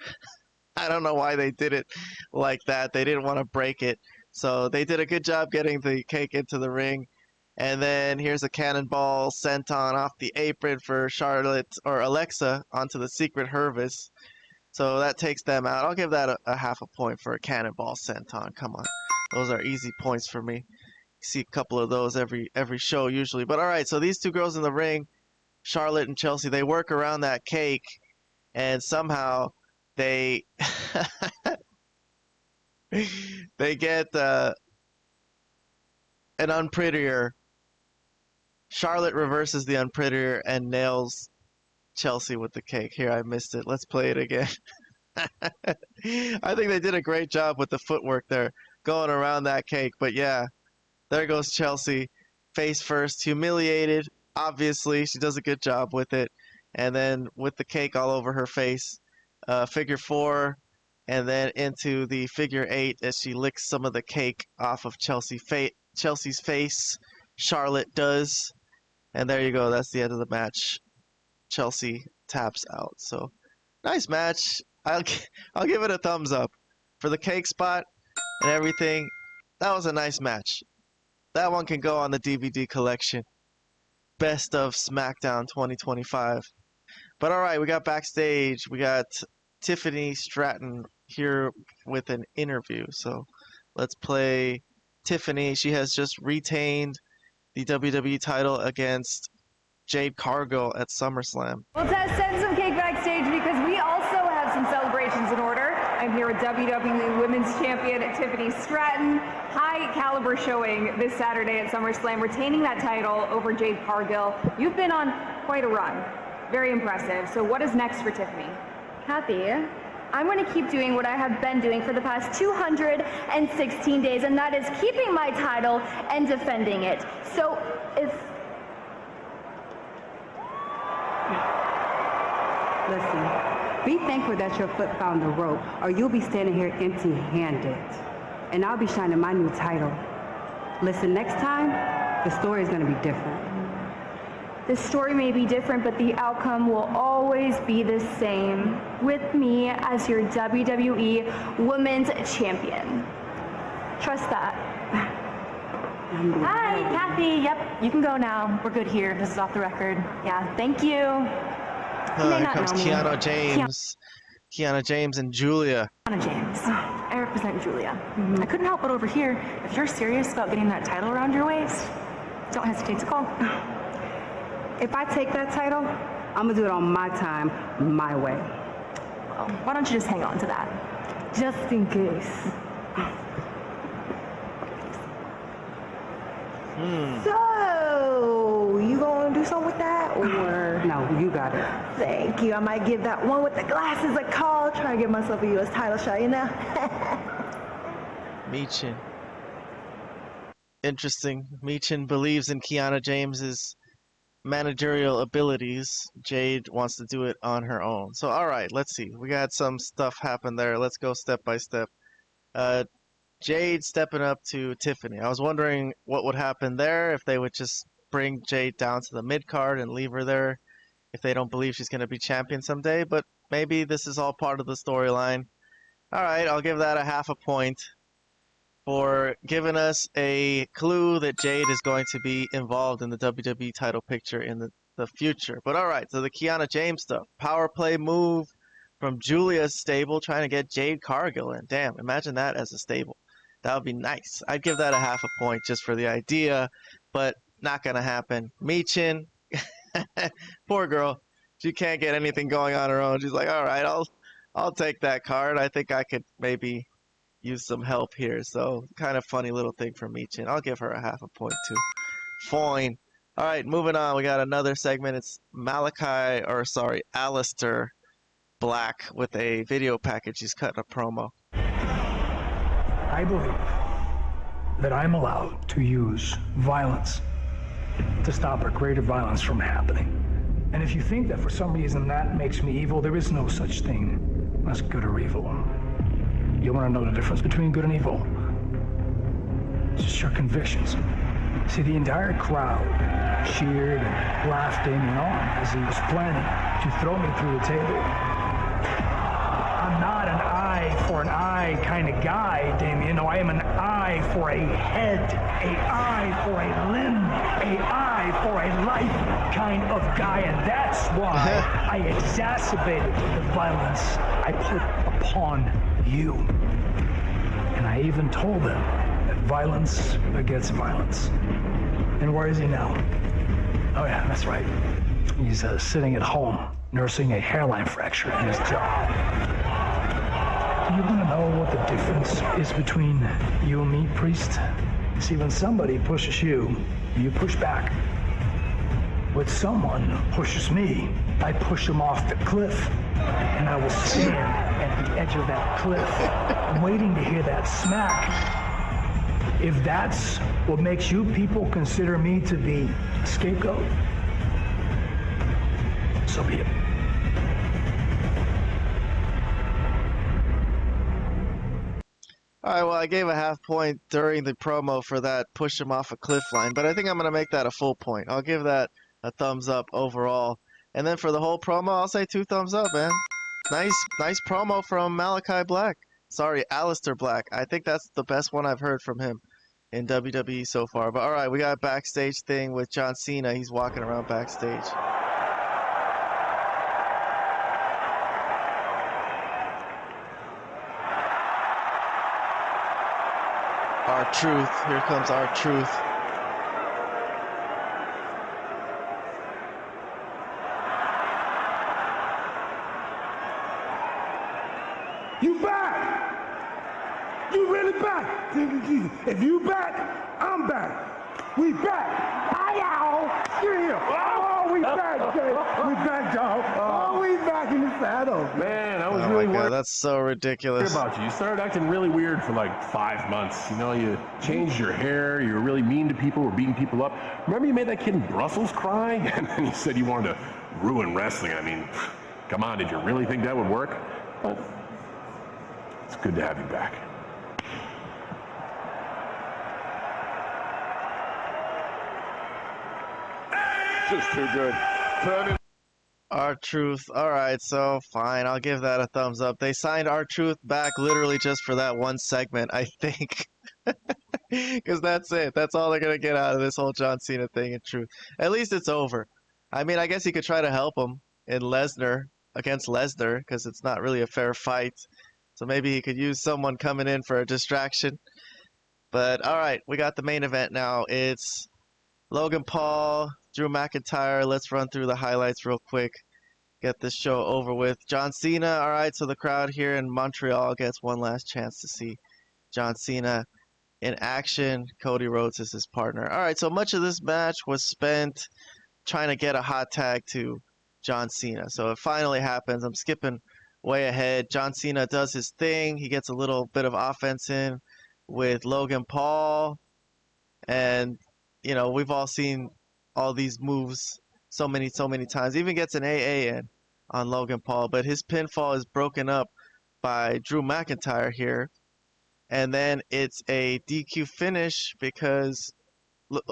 I don't know why they did it like that. They didn't want to break it. So they did a good job getting the cake into the ring. And then here's a cannonball senton off the apron for Charlotte or Alexa onto the Secret Service. So that takes them out. I'll give that a half a point for a cannonball senton. Come on. Those are easy points for me. See a couple of those every show usually. But all right, so these two girls in the ring, Charlotte and Chelsea, they work around that cake, and somehow they they get an unprettier. Charlotte reverses the unprettier and nails Chelsea with the cake. Here, I missed it. Let's play it again. I think they did a great job with the footwork there, going around that cake. But yeah, there goes Chelsea, face first, humiliated. Obviously, she does a good job with it. And then with the cake all over her face, figure 4, and then into the figure 8 as she licks some of the cake off of Chelsea's face. Charlotte does. And there you go. That's the end of the match. Chelsea taps out. So nice match. I'll give it a thumbs up for the cake spot and everything. That was a nice match. That one can go on the DVD collection. Best of Smackdown 2025. But all right, we got backstage. We got Tiffany Stratton here with an interview. So let's play Tiffany. She has just retained the WWE title against Jade Cargill at SummerSlam. Well, Tess, send some cake backstage because we also have some celebrations in order. I'm here with WWE Women's Champion Tiffany Stratton. High caliber showing this Saturday at SummerSlam, retaining that title over Jade Cargill. You've been on quite a run. Very impressive. So what is next for Tiffany? Kathy, I'm going to keep doing what I have been doing for the past 216 days, and that is keeping my title and defending it. So if... Listen, be thankful that your foot found the rope, or you'll be standing here empty-handed. And I'll be shining my new title. Listen, next time, the story is going to be different. The story may be different, but the outcome will always be the same, with me as your WWE Women's Champion. Trust that. Hi, Kathy. Yep, you can go now. We're good here. This is off the record. Yeah, thank you. Here comes Kiana James. Kiana James and Julia. Kiana James. I represent Julia. I couldn't help but overhear, if you're serious about getting that title around your waist, don't hesitate to call. If I take that title, I'm gonna do it on my time, my way. Well, why don't you just hang on to that? Just in case. So, you gonna do do something with that, or? No, you got it. Thank you. I might give that one with the glasses a call. Try to give myself a U.S. title shot, you know? Michin. Interesting. Michin believes in Kiana James's managerial abilities. Jade wants to do it on her own. So, all right, let's see. We got some stuff happen there. Let's go step by step. Jade stepping up to Tiffany. I was wondering what would happen there if they would just bring Jade down to the mid card and leave her there if they don't believe she's going to be champion someday. But maybe this is all part of the storyline. All right, I'll give that a half a point for giving us a clue that Jade is going to be involved in the WWE title picture in the future. But all right, so the Kiana James stuff. Power play move from Julia's stable trying to get Jade Cargill in. Damn, imagine that as a stable. That would be nice. I'd give that a half a point just for the idea, but not going to happen. Michin, poor girl. She can't get anything going on her own. She's like, all right, I'll take that card. I think I could maybe use some help here. So kind of funny little thing from Michin. I'll give her a half a point too. Fine. All right, moving on. We got another segment. It's Aleister Black with a video package. He's cutting a promo. I believe that I'm allowed to use violence to stop a greater violence from happening. And if you think that for some reason that makes me evil, there is no such thing as good or evil. You want to know the difference between good and evil? It's just your convictions. See, the entire crowd cheered and laughed Damien on as he was planning to throw me through the table. I'm not an eye for an eye kind of guy, Damien. No, I am an eye for a head, an eye for a limb, an eye for a life kind of guy. And that's why I exacerbated the violence I put upon you. And I even told them that violence begets violence. And where is he now? Oh yeah, that's right. He's sitting at home, nursing a hairline fracture in his jaw. Do you want to know what the difference is between you and me, priest? See, when somebody pushes you, you push back. When someone pushes me, I push him off the cliff. And I will stand at the edge of that cliff, waiting to hear that smack. If that's what makes you people consider me to be a scapegoat, so be it. All right, well, I gave a half point during the promo for that push him off a cliff line, but I think I'm going to make that a full point. I'll give that a thumbs up overall. And then for the whole promo, I'll say 2 thumbs up, man. Nice promo from Aleister Black. I think that's the best one I've heard from him in WWE so far. But all right, we got a backstage thing with John Cena. He's walking around backstage. R-Truth. Here comes R-Truth. You back! You really back! If you back, I'm back. We back. Hi-yow! You're here. Oh, we back, Jay. We back, y'all. Oh, we back in the saddle. Man, I was Oh really my God, worried that's so ridiculous. about you. You started acting really weird for like 5 months. You know, you changed your hair. You were really mean to people. Were beating people up. Remember you made that kid in Brussels cry? And then you said you wanted to ruin wrestling. I mean, come on, did you really think that would work? But it's good to have you back. Just too good. R-Truth. All right, so fine. I'll give that a thumbs up. They signed R-Truth back literally just for that one segment, I think. Because that's it. That's all they're going to get out of this whole John Cena thing in truth. At least it's over. I mean, I guess he could try to help him in against Lesnar, because it's not really a fair fight. So maybe he could use someone coming in for a distraction. But all right, we got the main event now. It's Logan Paul, Drew McIntyre. Let's run through the highlights real quick. Get this show over with. John Cena. All right, so the crowd here in Montreal gets one last chance to see John Cena in action. Cody Rhodes is his partner. All right, so much of this match was spent trying to get a hot tag to John Cena. So it finally happens. I'm skipping way ahead. John Cena does his thing. He gets a little bit of offense in with Logan Paul. And, you know, we've all seen all these moves so many times. Even gets an AA in on Logan Paul. But his pinfall is broken up by Drew McIntyre here. And then it's a DQ finish because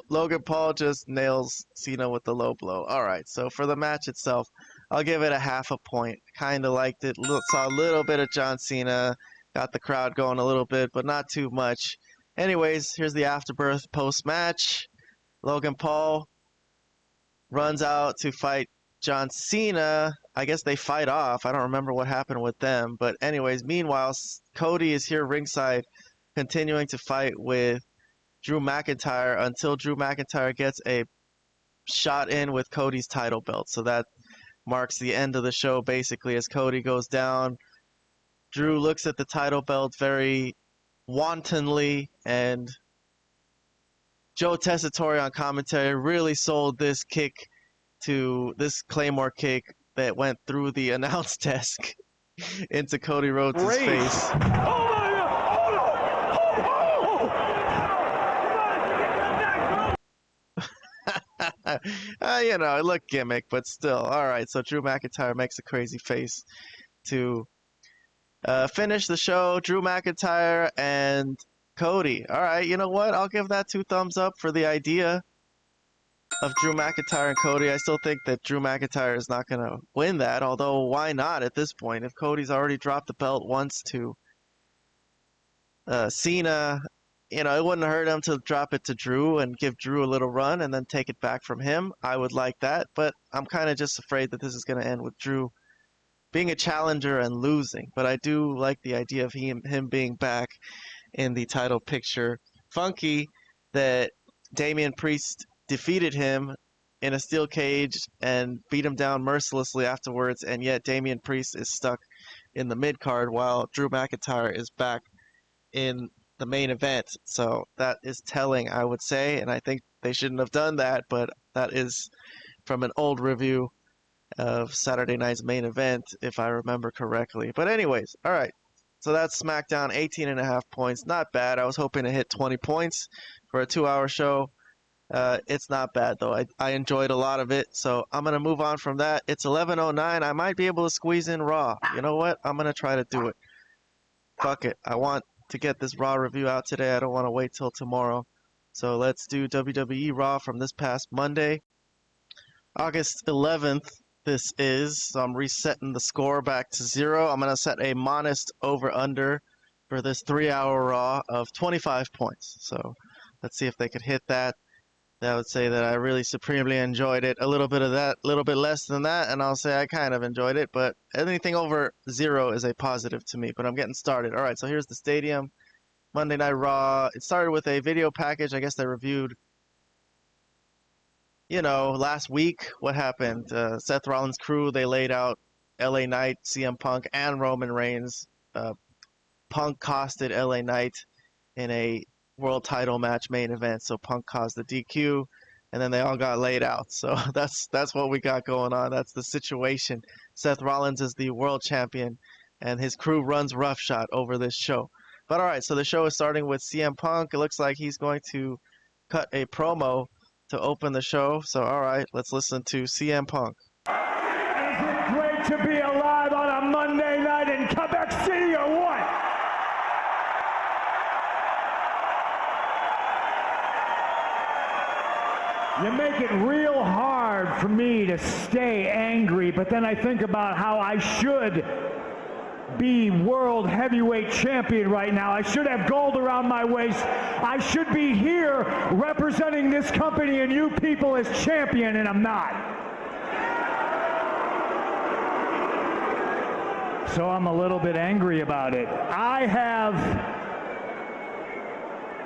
Logan Paul just nails Cena with the low blow. All right, so for the match itself, I'll give it a half a point. Kind of liked it. Saw a little bit of John Cena. Got the crowd going a little bit, but not too much. Anyways, here's the afterbirth post-match. Logan Paul runs out to fight John Cena. I guess they fight off. I don't remember what happened with them. But anyways, meanwhile, Cody is here ringside continuing to fight with Drew McIntyre until Drew McIntyre gets a shot in with Cody's title belt. So that marks the end of the show basically as Cody goes down. Drew looks at the title belt very wantonly, and Joe Tessitore on commentary really sold this kick to this Claymore kick that went through the announce desk into Cody Rhodes' face. Oh my God! You know, it looked gimmick, but still. All right, so Drew McIntyre makes a crazy face to finish the show. Drew McIntyre and Cody. All right, you know what? I'll give that 2 thumbs up for the idea of Drew McIntyre and Cody. I still think that Drew McIntyre is not going to win that, although why not at this point? If Cody's already dropped the belt once to Cena, you know, it wouldn't hurt him to drop it to Drew and give Drew a little run and then take it back from him. I would like that, but I'm kind of just afraid that this is going to end with Drew being a challenger and losing. But I do like the idea of him being back in the title picture. Funky that Damian Priest defeated him in a steel cage and beat him down mercilessly afterwards, and yet Damian Priest is stuck in the mid-card while Drew McIntyre is back in the main event. So that is telling, I would say, and I think they shouldn't have done that, but that is from an old review of Saturday night's main event, if I remember correctly. But anyways, all right. So that's SmackDown, 18.5 points. Not bad. I was hoping to hit 20 points for a 2-hour show. It's not bad, though. I enjoyed a lot of it. So I'm going to move on from that. It's 11:09. I might be able to squeeze in Raw. You know what? I'm going to try to do it. Fuck it. I want to get this Raw review out today. I don't want to wait till tomorrow. So let's do WWE Raw from this past Monday, August 11th. This is, so I'm resetting the score back to 0. I'm going to set a modest over-under for this 3-hour Raw of 25 points. So let's see if they could hit that. That would say that I really supremely enjoyed it. A little bit of that, a little bit less than that, and I'll say I kind of enjoyed it. But anything over 0 is a positive to me. But I'm getting started. All right, so here's the stadium. Monday Night Raw. It started with a video package. I guess they reviewed, you know, last week what happened. Seth Rollins' crew, they laid out LA Knight, CM Punk, and Roman Reigns. Punk costed LA Knight in a world title match main event, so Punk caused the DQ, and then they all got laid out. So that's what we got going on. That's the situation. Seth Rollins is the world champion, and his crew runs roughshod over this show. But all right, so the show is starting with CM Punk. It looks like he's going to cut a promo to open the show. So all right, let's listen to CM Punk. Is it great to be alive on a Monday night in Quebec City or what? You make it real hard for me to stay angry, but then I think about how I should be world heavyweight champion right now. I should have gold around my waist. I should be here representing this company and you people as champion, and I'm not. So I'm a little bit angry about it. I have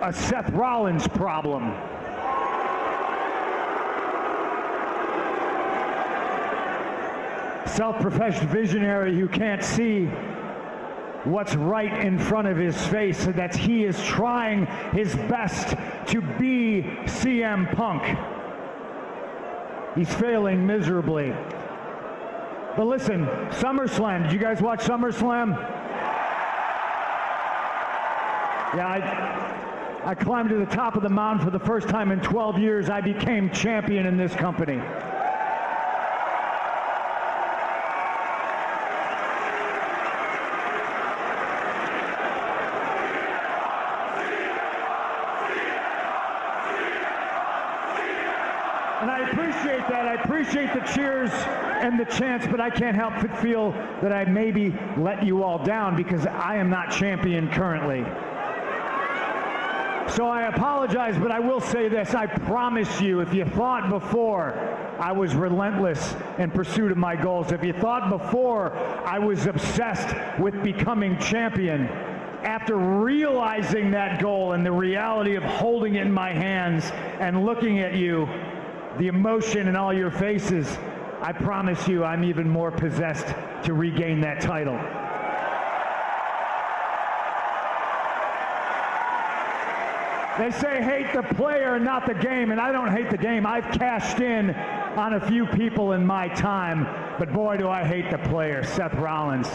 a Seth Rollins problem. Self-professed visionary who can't see what's right in front of his face, and that he is trying his best to be CM Punk. He's failing miserably. But listen, SummerSlam, did you guys watch SummerSlam? Yeah, I climbed to the top of the mountain for the first time in 12 years. I became champion in this company. And I appreciate that. I appreciate the cheers and the chants, but I can't help but feel that I maybe let you all down because I am not champion currently. So I apologize, but I will say this. I promise you, if you thought before I was relentless in pursuit of my goals, if you thought before I was obsessed with becoming champion, after realizing that goal and the reality of holding it in my hands and looking at you, the emotion in all your faces, I promise you I'm even more possessed to regain that title. They say hate the player, not the game, and I don't hate the game. I've cashed in on a few people in my time, but boy, do I hate the player, Seth Rollins.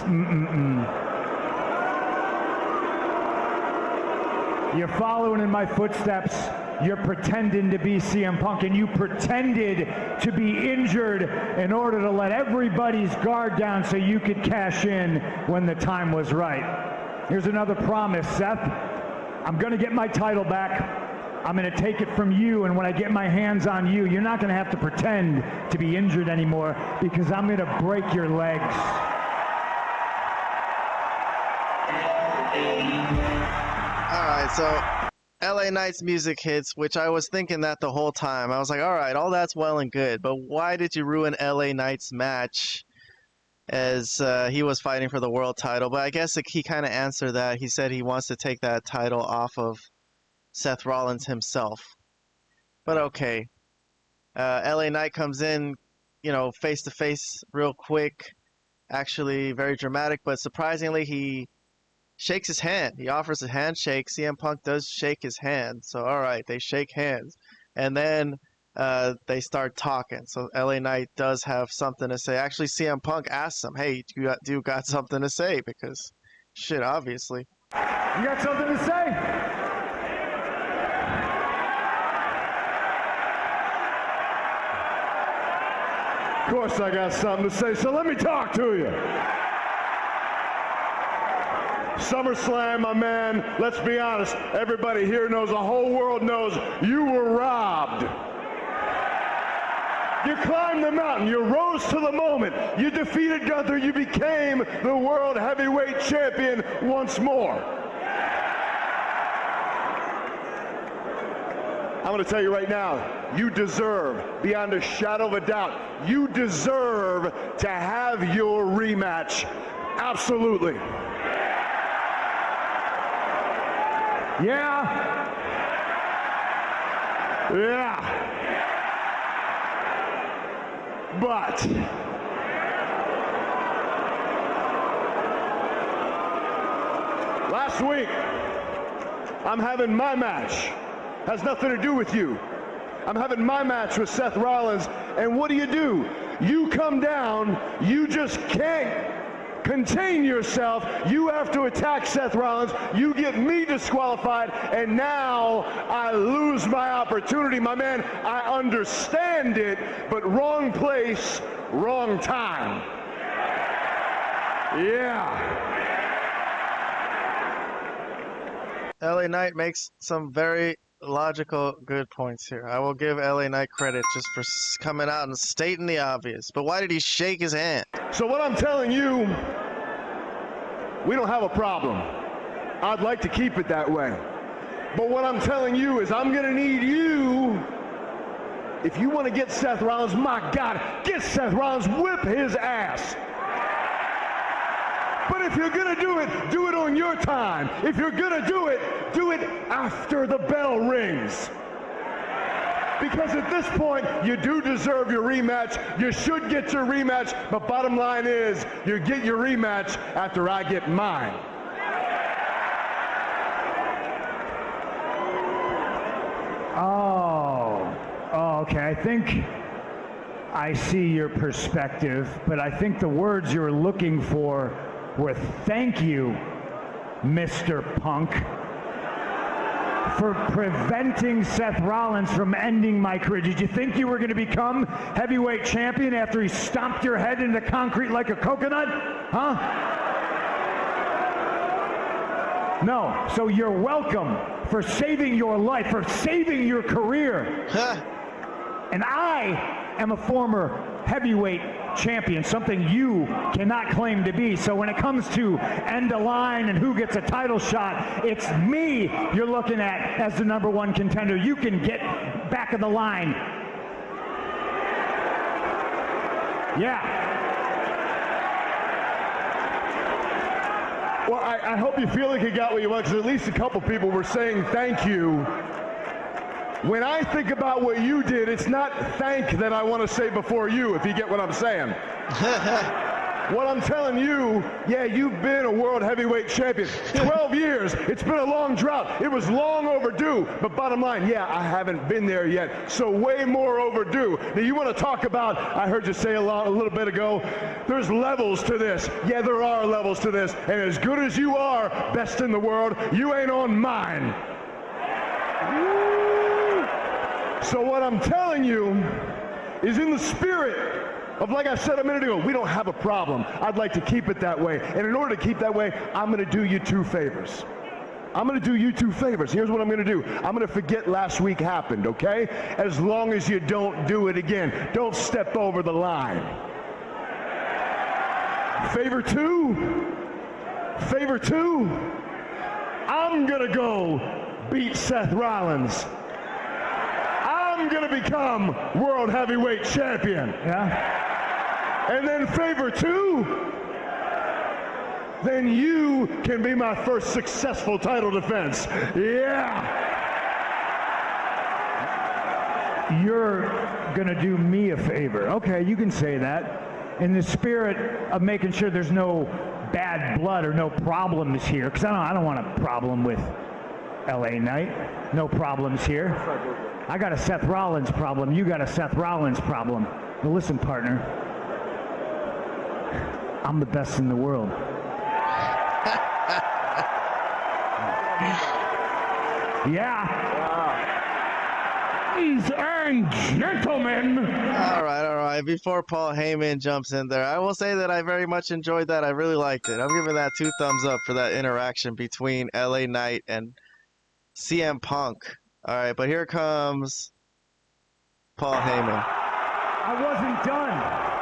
You're following in my footsteps. You're pretending to be CM Punk, and you pretended to be injured in order to let everybody's guard down so you could cash in when the time was right. Here's another promise, Seth. I'm going to get my title back. I'm going to take it from you, and when I get my hands on you, you're not going to have to pretend to be injured anymore because I'm going to break your legs. All right, so LA Knight's music hits, which I was thinking that the whole time. I was like, all right, all that's well and good, but why did you ruin LA Knight's match as he was fighting for the world title? But I guess he kind of answered that. He said he wants to take that title off of Seth Rollins himself. But okay. LA Knight comes in, you know, face to face real quick. Actually very dramatic, but surprisingly he shakes his hand. He offers a handshake. CM Punk does shake his hand. So, all right, they shake hands. And then they start talking. So, LA Knight does have something to say. Actually, CM Punk asks him, hey, do you got something to say? Because, shit, obviously. You got something to say? Of course I got something to say, so let me talk to you. SummerSlam, my man, let's be honest, everybody here knows, the whole world knows, you were robbed. You climbed the mountain, you rose to the moment, you defeated Gunther, you became the World Heavyweight Champion once more. I'm going to tell you right now, you deserve, beyond a shadow of a doubt, you deserve to have your rematch. Absolutely. Yeah. But last week, I'm having my match. Has nothing to do with you. I'm having my match with Seth Rollins, and what do? You come down, you just can't contain yourself. You have to attack Seth Rollins. You get me disqualified, and now I lose my opportunity. My man, I understand it, but wrong place, wrong time. Yeah. LA Knight makes some very logical, good points here. I will give LA Knight credit just for coming out and stating the obvious. But why did he shake his hand? So what I'm telling you, we don't have a problem. I'd like to keep it that way. But what I'm telling you is I'm going to need you, if you want to get Seth Rollins, my God, get Seth Rollins, whip his ass. But if you're going to do it on your time. If you're going to do it after the bell rings. Because at this point, you do deserve your rematch. You should get your rematch. But bottom line is, you get your rematch after I get mine. Oh, okay. I think I see your perspective, but I think the words you were looking for were thank you, Mr. Punk, for preventing Seth Rollins from ending my career. Did you think you were going to become heavyweight champion after he stomped your head into concrete like a coconut? Huh? No. So you're welcome for saving your life, for saving your career. And I am a former heavyweight champion, something you cannot claim to be. So when it comes to end of line and who gets a title shot, it's me you're looking at as the #1 contender. You can get back of the line. Yeah. Well, I hope you feel like you got what you want, because at least a couple people were saying thank you. When I think about what you did, it's not thank that I want to say before you, if you get what I'm saying. What I'm telling you, yeah, you've been a world heavyweight champion. 12 years, it's been a long drought. It was long overdue, but bottom line, yeah, I haven't been there yet, so way more overdue. Now you want to talk about, I heard you say a little bit ago, there's levels to this. Yeah, there are levels to this, and as good as you are, best in the world, you ain't on mine. So what I'm telling you is in the spirit of, like I said a minute ago, we don't have a problem. I'd like to keep it that way. And in order to keep that way, I'm going to do you 2 favors. I'm going to do you 2 favors. Here's what I'm going to do. I'm going to forget last week happened, okay? As long as you don't do it again. Don't step over the line. Favor 2. Favor 2. I'm going to go beat Seth Rollins. I'm going to become world heavyweight champion. Yeah. And then favor 2, then you can be my first successful title defense. Yeah. You're going to do me a favor. Okay, you can say that. In the spirit of making sure there's no bad blood or no problems here, because I don't want a problem with LA Knight. No problems here. I got a Seth Rollins problem. You got a Seth Rollins problem. But listen, partner, I'm the best in the world. Yeah. Ladies and gentlemen. All right. Before Paul Heyman jumps in there, I will say that I very much enjoyed that. I really liked it. I'm giving that 2 thumbs up for that interaction between LA Knight and CM Punk. All right, but here comes Paul Heyman. I wasn't done.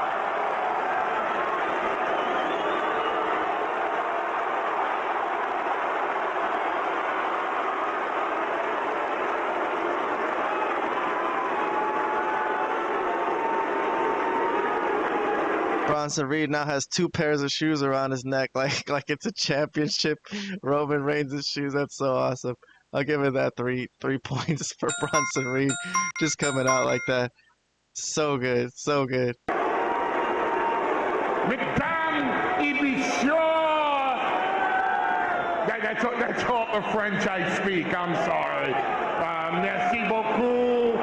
Bronson Reed now has 2 pairs of shoes around his neck, like it's a championship. Roman Reigns' shoes. That's so awesome. I'll give it that 3 points for Bronson Reed, just coming out like that. So good, so good. Mesdames et messieurs. That's all the French I speak. I'm sorry. Merci beaucoup.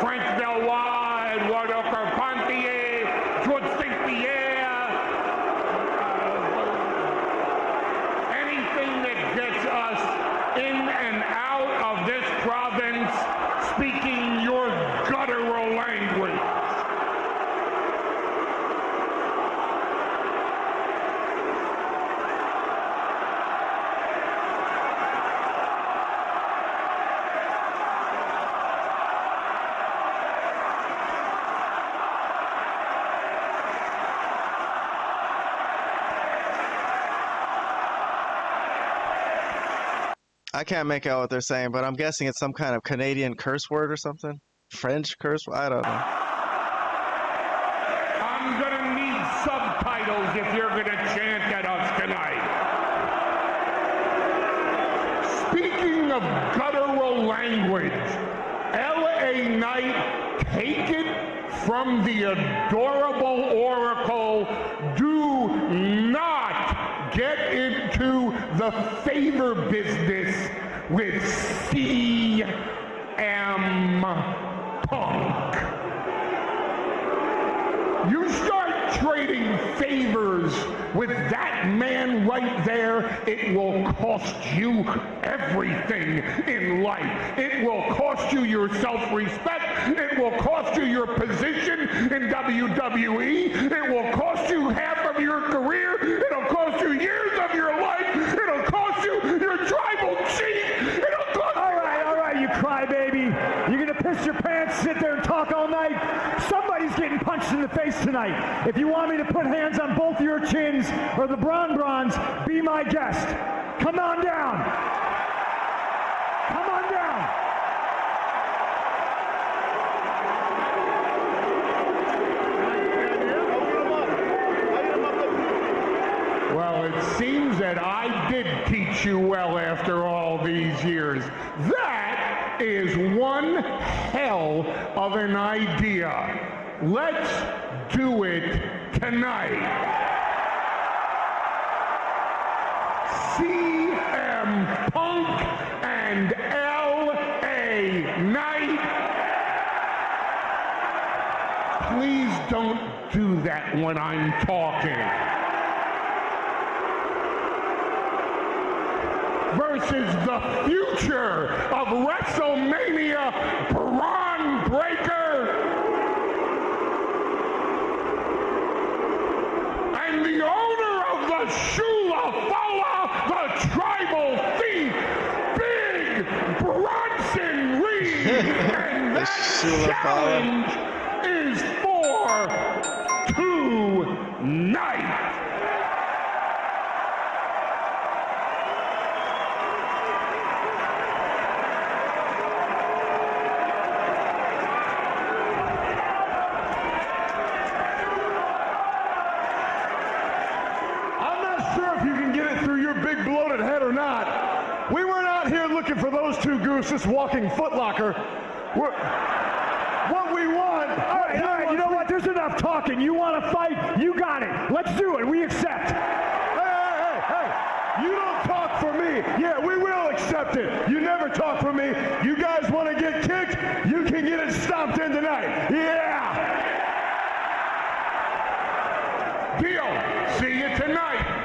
Frank Delois, Eduardo Carpentier, George St. Pierre. Anything that gets us in and out of this province speaking your guttural language. I can't make out what they're saying, but I'm guessing it's some kind of Canadian curse word or something. French curse word? I don't know. I'm gonna need subtitles if you're gonna chant at us tonight. Speaking of guttural language, LA Knight, take it from the adorable Oracle, do not get into the favor business with CM Punk. trading favors with that man right there, it will cost you everything in life. It will cost you your self-respect. It will cost you your position in WWE. It will cost you half of your career. It'll cost you years of your life. It'll cost you your tribal chief. It'll cost all right, you crybaby. You're gonna piss your pants, sit there and talk all night? Somebody's getting punched in the face tonight. If you want me to put hands on both your chins or the Bronze, be my guest. Come on down. Come on down. Well, it seems that I did teach you well after all these years. That is one hell of an idea. Let's do it tonight. CM Punk and LA Knight. Please don't do that when I'm talking. Versus the future of WrestleMania, Braun Breaker, and the owner of the Shula Fala, the Tribal Thief, Big Bronson Reed, and that challenge is for tonight. We weren't out here looking for those two gooses walking footlocker. What we want... All right, you know what? There's enough talking. You want to fight? You got it. Let's do it. We accept. Hey. You don't talk for me. Yeah, we will accept it. You never talk for me. You guys want to get kicked? You can get it stomped in tonight. Yeah! Deal. See you tonight.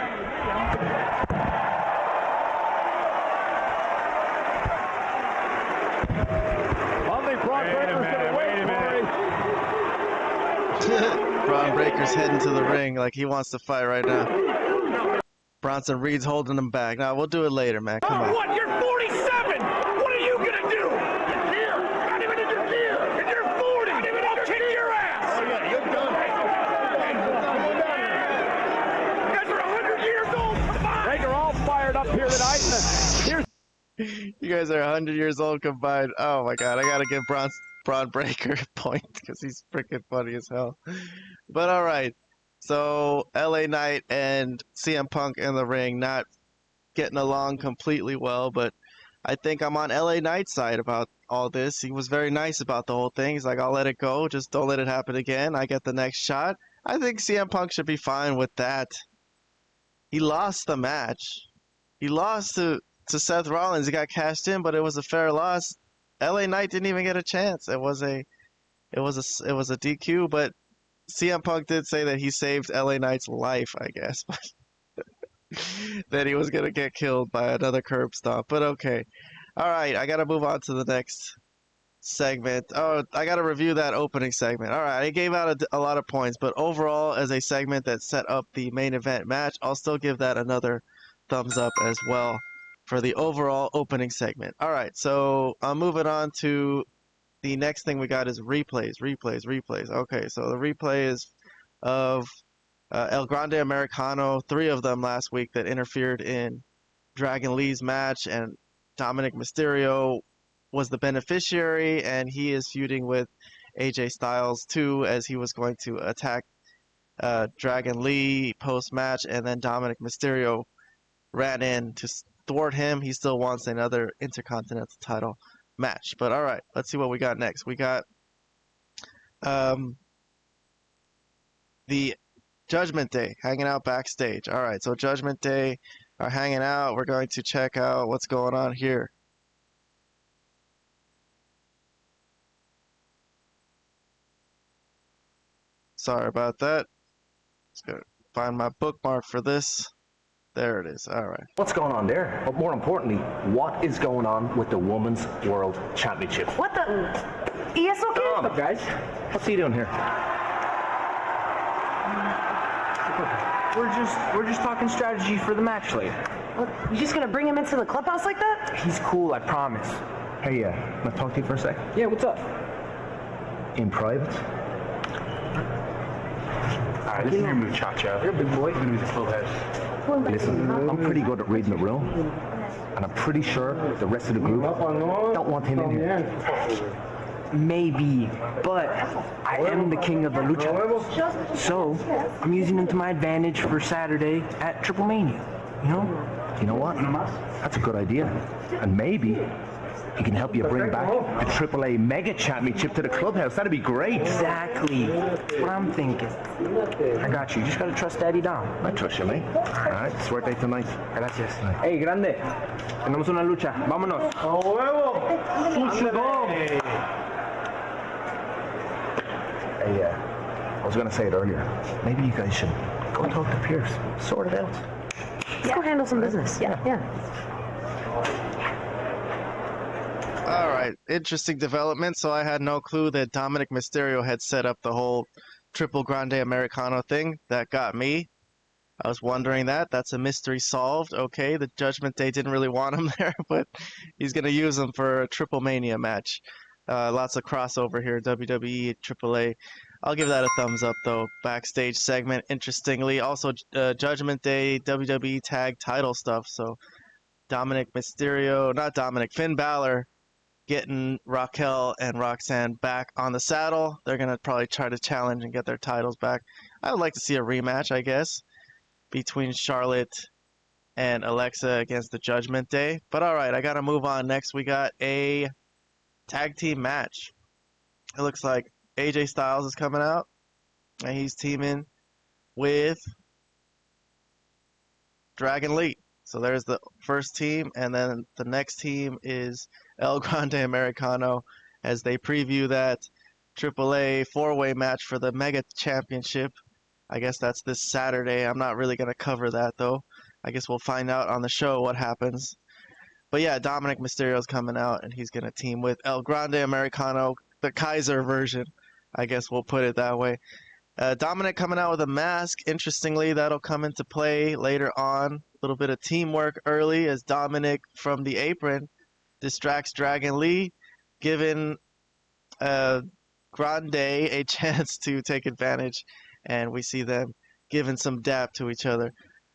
Braun Breaker's heading to the ring like he wants to fight right now. Bronson Reed's holding him back. Now we'll do it later, man. Come on. What? You're 47! What are you gonna do? Your gear! Not even in your gear! And you're 40! Not even I'll kick your ass! Oh yeah, you're done. You guys are 100 years old! Combined! They're all fired up here tonight. You guys are 100 years old combined. Oh my god, I gotta give Braun Breaker a point because he's freaking funny as hell. But alright, so LA Knight and CM Punk in the ring, not getting along completely well, but I think I'm on LA Knight's side about all this. He was very nice about the whole thing. He's like, I'll let it go, just don't let it happen again. I get the next shot. I think CM Punk should be fine with that. He lost the match. He lost to Seth Rollins. He got cashed in, but it was a fair loss. LA Knight didn't even get a chance. It was a DQ, but CM Punk did say that he saved LA Knight's life, I guess, but that he was gonna get killed by another curb stomp. But okay, all right, I gotta move on to the next segment. Oh, I gotta review that opening segment. All right, I gave out a lot of points, but overall, as a segment that set up the main event match, I'll still give that another thumbs up as well for the overall opening segment. All right, so I'm moving on to the next thing we got is replays. Okay, so the replay is of El Grande Americano, 3 of them last week that interfered in Dragon Lee's match, and Dominic Mysterio was the beneficiary, and he is feuding with AJ Styles too, as he was going to attack Dragon Lee post-match, and then Dominic Mysterio ran in to thwart him. He still wants another Intercontinental title match. But all right, let's see what we got next. We got the Judgment Day hanging out backstage. All right, so Judgment Day are hanging out. We're going to check out what's going on here. Sorry about that. Let's go find my bookmark for this. There it is. All right. What's going on there? But more importantly, what is going on with the Women's World Championship? What the? Yes, okay. Come on, guys. What's he doing here? We're just talking strategy for the match later. What, you just gonna bring him into the clubhouse like that? He's cool, I promise. Hey, can I talk to you for a sec? Yeah, what's up? In private? Alright, this is your muchacho. You're a big boy. You're gonna be the full house. Listen, I'm pretty good at reading the room, and I'm pretty sure the rest of the group don't want him in here. Maybe, but I am the king of the lucha. So, I'm using him to my advantage for Saturday at Triple Mania. You know? You know what? That's a good idea. And maybe he can help you bring back the AAA Mega Championship to the clubhouse. That'd be great. Exactly. That's what I'm thinking. I got you. You just gotta trust Daddy Dom. I trust you, mate. Alright, suerte tonight. Gracias. Hey, grande. Tenemos una lucha. Vámonos. ¡A huevo! Hey, I was gonna say it earlier. Maybe you guys should go talk to Pierce. Sort it out. Let's go handle some business. Yeah. All right, interesting development. So I had no clue that Dominic Mysterio had set up the whole Triple Grande Americano thing. That got me. I was wondering that. That's a mystery solved. Okay, the Judgment Day didn't really want him there, but he's going to use him for a Triple Mania match. Lots of crossover here, WWE, AAA. I'll give that a thumbs up, though. Backstage segment, interestingly. Also, Judgment Day, WWE tag title stuff. So Dominic Mysterio, not Dominic, Finn Balor getting Raquel and Roxanne back on the saddle. They're going to probably try to challenge and get their titles back. I would like to see a rematch, I guess, between Charlotte and Alexa against the Judgment Day. But all right, I got to move on. Next, we got a tag team match. It looks like AJ Styles is coming out, and he's teaming with Dragon Lee. So there's the first team, and then the next team is El Grande Americano as they preview that AAA four-way match for the Mega Championship. I guess that's this Saturday. I'm not really going to cover that, though. I guess we'll find out on the show what happens. But yeah, Dominic Mysterio's coming out, and he's going to team with El Grande Americano, the Kaiser version. I guess we'll put it that way. Dominic coming out with a mask. Interestingly, that'll come into play later on. A little bit of teamwork early as Dominic from the apron distracts Dragon Lee, giving Grande a chance to take advantage, and we see them giving some dap to each other.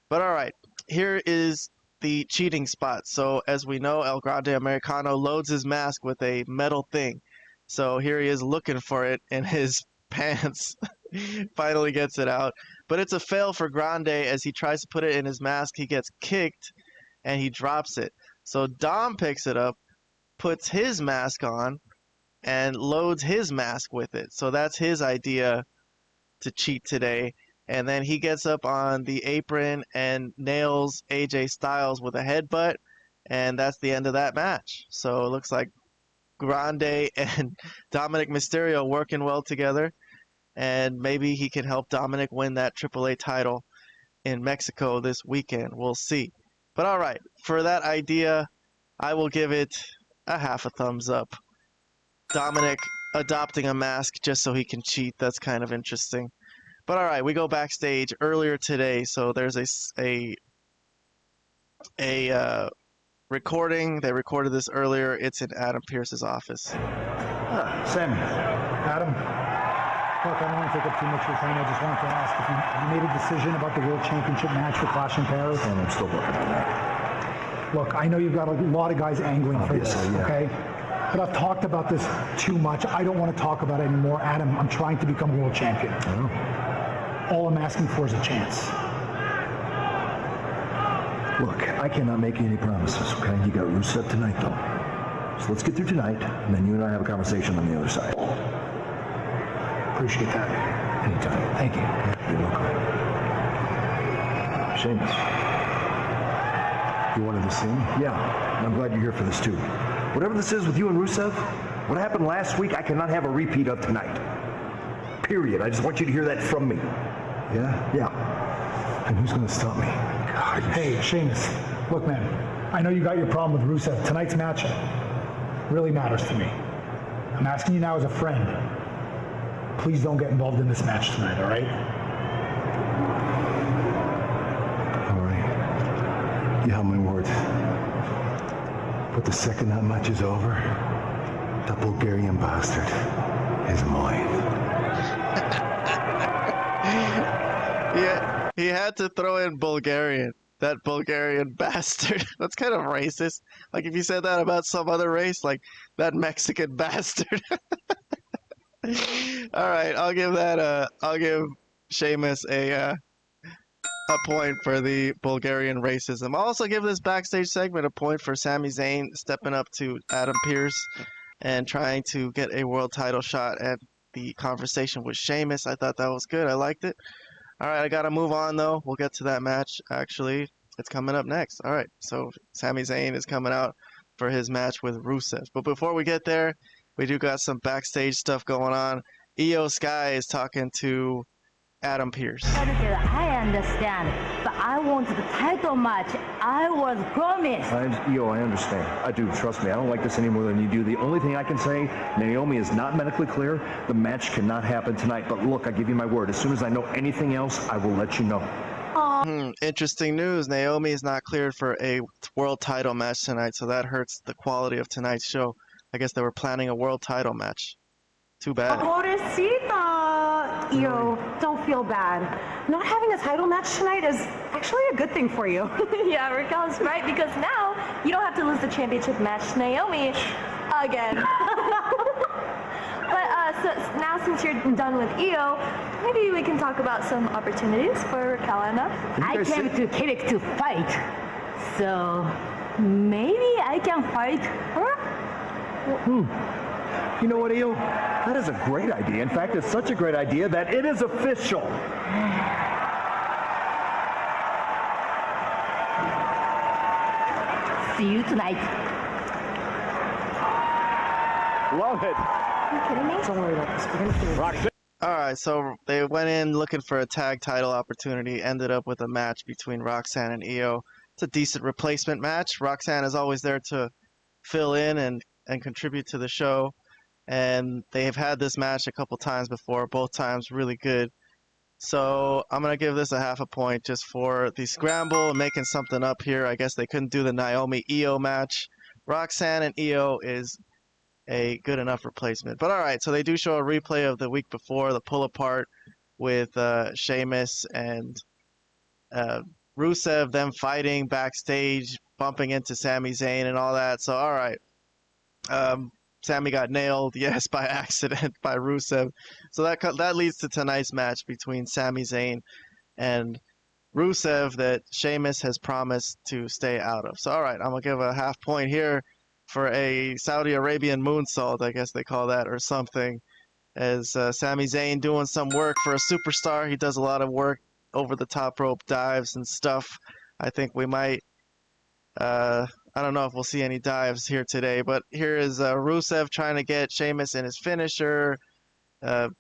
But all right, here is the cheating spot. So as we know, El Grande Americano loads his mask with a metal thing. So here he is looking for it in his pants. Finally gets it out. But it's a fail for Grande as he tries to put it in his mask. He gets kicked and he drops it. So Dom picks it up, puts his mask on, and loads his mask with it. So that's his idea to cheat today. And then he gets up on the apron and nails AJ Styles with a headbutt. And that's the end of that match. So it looks like Grande and Dominic Mysterio working well together. And maybe he can help Dominic win that AAA title in Mexico this weekend. We'll see. But all right, for that idea, I will give it a half a thumbs up. Dominic adopting a mask just so he can cheat. That's kind of interesting. But all right, we go backstage earlier today. So there's a recording. They recorded this earlier. It's in Adam Pearce's office. Sammy, Adam, look, I don't want to take up too much of your time. I just wanted to ask if you made a decision about the World Championship match for Clash in Paris. And I'm still working on that. Look, I know you've got a lot of guys angling for this, okay? But I've talked about this too much. I don't want to talk about it anymore. Adam, I'm trying to become world champion. I know. All I'm asking for is a chance. Look, I cannot make any promises, okay? You got Rusev tonight, though. So let's get through tonight, and then you and I have a conversation on the other side. Appreciate that. Anytime. Thank you. Yeah, you're welcome. Sheamus. You wanted to sing? Yeah, and I'm glad you're here for this, too. Whatever this is with you and Rusev, what happened last week, I cannot have a repeat of tonight. Period. I just want you to hear that from me. Yeah? Yeah. And who's going to stop me? God. Hey, Sheamus, look, man, I know you got your problem with Rusev. Tonight's match really matters to me. I'm asking you now as a friend. Please don't get involved in this match tonight, all right? All right. You have my word. But the second that match is over, that Bulgarian bastard is mine. Yeah, he had to throw in Bulgarian. That Bulgarian bastard. That's kind of racist. Like if you said that about some other race, like that Mexican bastard. All right, I'll give Sheamus a point for the Bulgarian racism. I'll also give this backstage segment a point for Sami Zayn stepping up to Adam Pearce and trying to get a world title shot at the conversation with Sheamus. I thought that was good. I liked it. All right, I got to move on, though. We'll get to that match, actually. It's coming up next. All right, so Sami Zayn is coming out for his match with Rusev. But before we get there, we do got some backstage stuff going on. Io Sky is talking to Adam Pearce. I understand, but I want the title match. I was promised. I understand. I do. Trust me. I don't like this any more than you do. The only thing I can say, Naomi is not medically clear. The match cannot happen tonight. But look, I give you my word. As soon as I know anything else, I will let you know. Interesting news. Naomi is not cleared for a world title match tonight, so that hurts the quality of tonight's show. I guess they were planning a world title match. Too bad. Pobrecita! Don't feel bad. Not having a title match tonight is actually a good thing for you. Yeah, Raquel's right, because now you don't have to lose the championship match to Naomi again. But so now since you're done with Io, maybe we can talk about some opportunities for Raquel and I came to Quebec to fight, so maybe I can fight her? You know what, Io? That is a great idea. In fact, it's such a great idea that it is official. See you tonight. Love it. Are you kidding me? Don't worry about this. We're going to finish. Alright, so they went in looking for a tag title opportunity, ended up with a match between Roxanne and Io. It's a decent replacement match. Roxanne is always there to fill in and contribute to the show. And they have had this match a couple times before, both times really good. So I'm going to give this a half a point just for the scramble and making something up here. I guess they couldn't do the Naomi-Io match. Roxanne and Io is a good enough replacement. But all right, so they do show a replay of the week before, the pull apart with Sheamus and Rusev, them fighting backstage, bumping into Sami Zayn and all that. So all right, Sami got nailed, yes, by accident by Rusev. So that leads to tonight's match between Sami Zayn and Rusev that Sheamus has promised to stay out of. So all right, I'm gonna give a half point here for a Saudi Arabian moonsault, I guess they call that, or something, as Sami Zayn doing some work for a superstar. He does a lot of work over the top rope dives and stuff. I think we might, I don't know if we'll see any dives here today, but here is Rusev trying to get Sheamus in his finisher,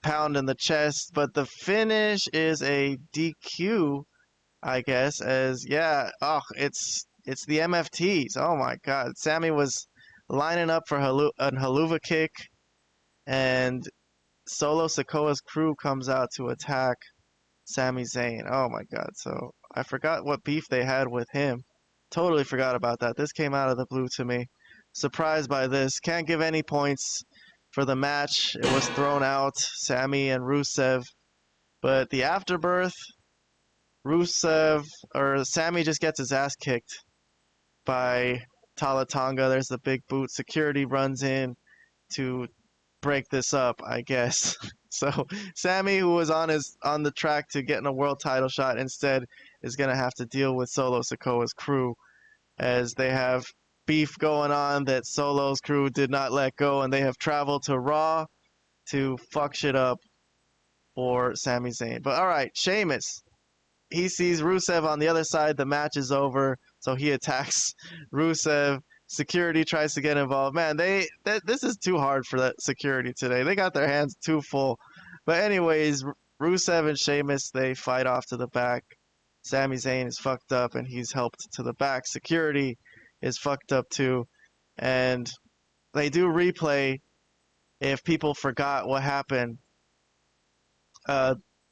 pound in the chest, but the finish is a DQ, I guess, as, yeah, oh, it's the MFTs. Oh my God. Sami was lining up for a haluva kick, and Solo Sikoa's crew comes out to attack Sami Zayn. Oh my God. So I forgot what beef they had with him. Totally forgot about that. This came out of the blue to me. Surprised by this. Can't give any points for the match. It was thrown out, Sami and Rusev. But the afterbirth, Sami just gets his ass kicked by Tala Tonga. There's the big boot. Security runs in to break this up, I guess. So Sami, who was on the track to getting a world title shot, instead is going to have to deal with Solo Sikoa's crew, as they have beef going on that Solo's crew did not let go, and they have traveled to Raw to fuck shit up for Sami Zayn. But all right, Sheamus, he sees Rusev on the other side. The match is over, so he attacks Rusev. Security tries to get involved. Man, this is too hard for that security today. They got their hands too full. But anyways, Rusev and Sheamus, they fight off to the back. Sami Zayn is fucked up and he's helped to the back. Security is fucked up too. And they do replay if people forgot what happened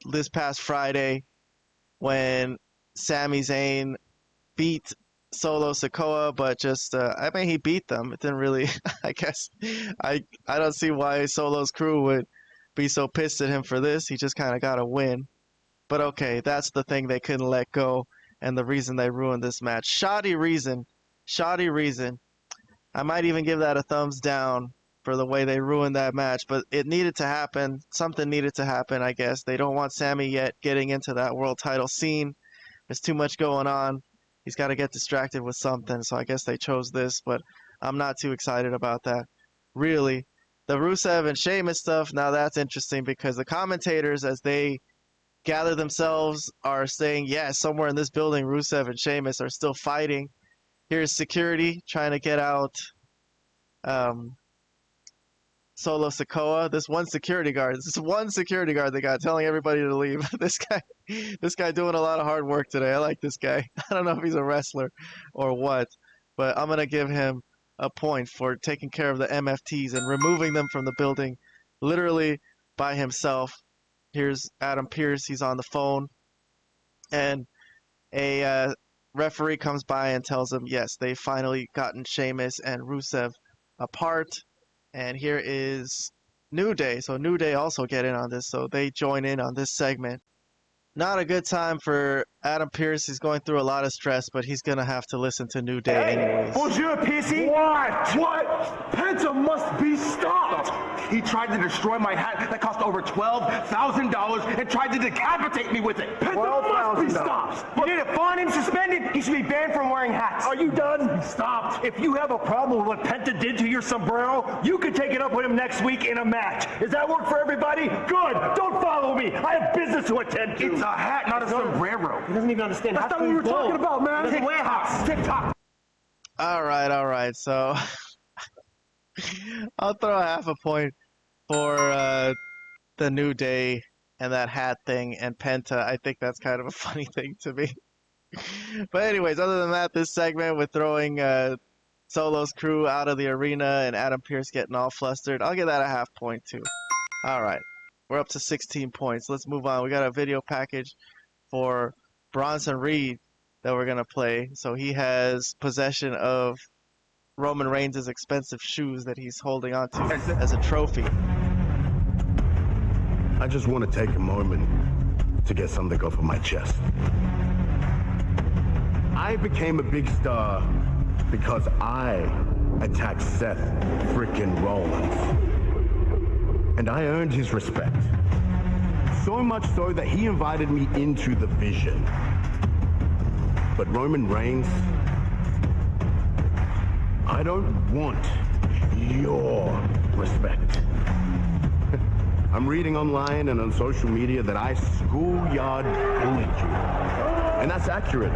this past Friday when Sami Zayn beat Solo Sikoa, but just I mean, he beat them. It didn't really I guess I don't see why Solo's crew would be so pissed at him for this. He just kind of got a win. But okay, that's the thing they couldn't let go and the reason they ruined this match. Shoddy reason. I might even give that a thumbs down for the way they ruined that match, but it needed to happen. Something needed to happen, I guess. They don't want Sami yet getting into that world title scene. There's too much going on. He's got to get distracted with something, so I guess they chose this, but I'm not too excited about that. Really. The Rusev and Sheamus stuff, now that's interesting because the commentators, as they gather themselves, are saying, yeah, somewhere in this building, Rusev and Sheamus are still fighting. Here's security trying to get out Solo Sikoa. This one security guard they got telling everybody to leave. This guy doing a lot of hard work today. I like this guy. I don't know if he's a wrestler or what, but I'm gonna give him a point for taking care of the MFTs and removing them from the building literally by himself. Here's Adam Pearce. He's on the phone, and a referee comes by and tells him, yes, they finally gotten Sheamus and Rusev apart. And here is New Day. So New Day also get in on this. So they join in on this segment. Not a good time for Adam Pearce. He's going through a lot of stress, but he's going to have to listen to New Day anyways. Bonjour, Piercy. What? Penta must be stopped. He tried to destroy my hat that cost over $12,000 and tried to decapitate me with it. Penta must be stopped. You need to fine him, suspended. He should be banned from wearing hats. Are you done? Stopped. If you have a problem with what Penta did to your sombrero, you can take it up with him next week in a match. Does that work for everybody? Good. Don't follow me. I have business to attend to. It's a hat, not a sombrero. He doesn't even understand. That's not what we were talking about, man. He doesn't wear hats. TikTok. All right. So I'll throw half a point for the New Day and that hat thing and Penta. I think that's kind of a funny thing to me. But anyways, other than that, this segment with throwing Solo's crew out of the arena and Adam Pearce getting all flustered, I'll give that a half point too. All right. We're up to 16 points. Let's move on. We got a video package for Bronson Reed that we're going to play. So he has possession of Roman Reigns' expensive shoes that he's holding on to as a trophy. I just want to take a moment to get something off of my chest. I became a big star because I attacked Seth frickin' Rollins. And I earned his respect. So much so that he invited me into the vision. But Roman Reigns, I don't want your respect. I'm reading online and on social media that I schoolyard bullied you. And that's accurate.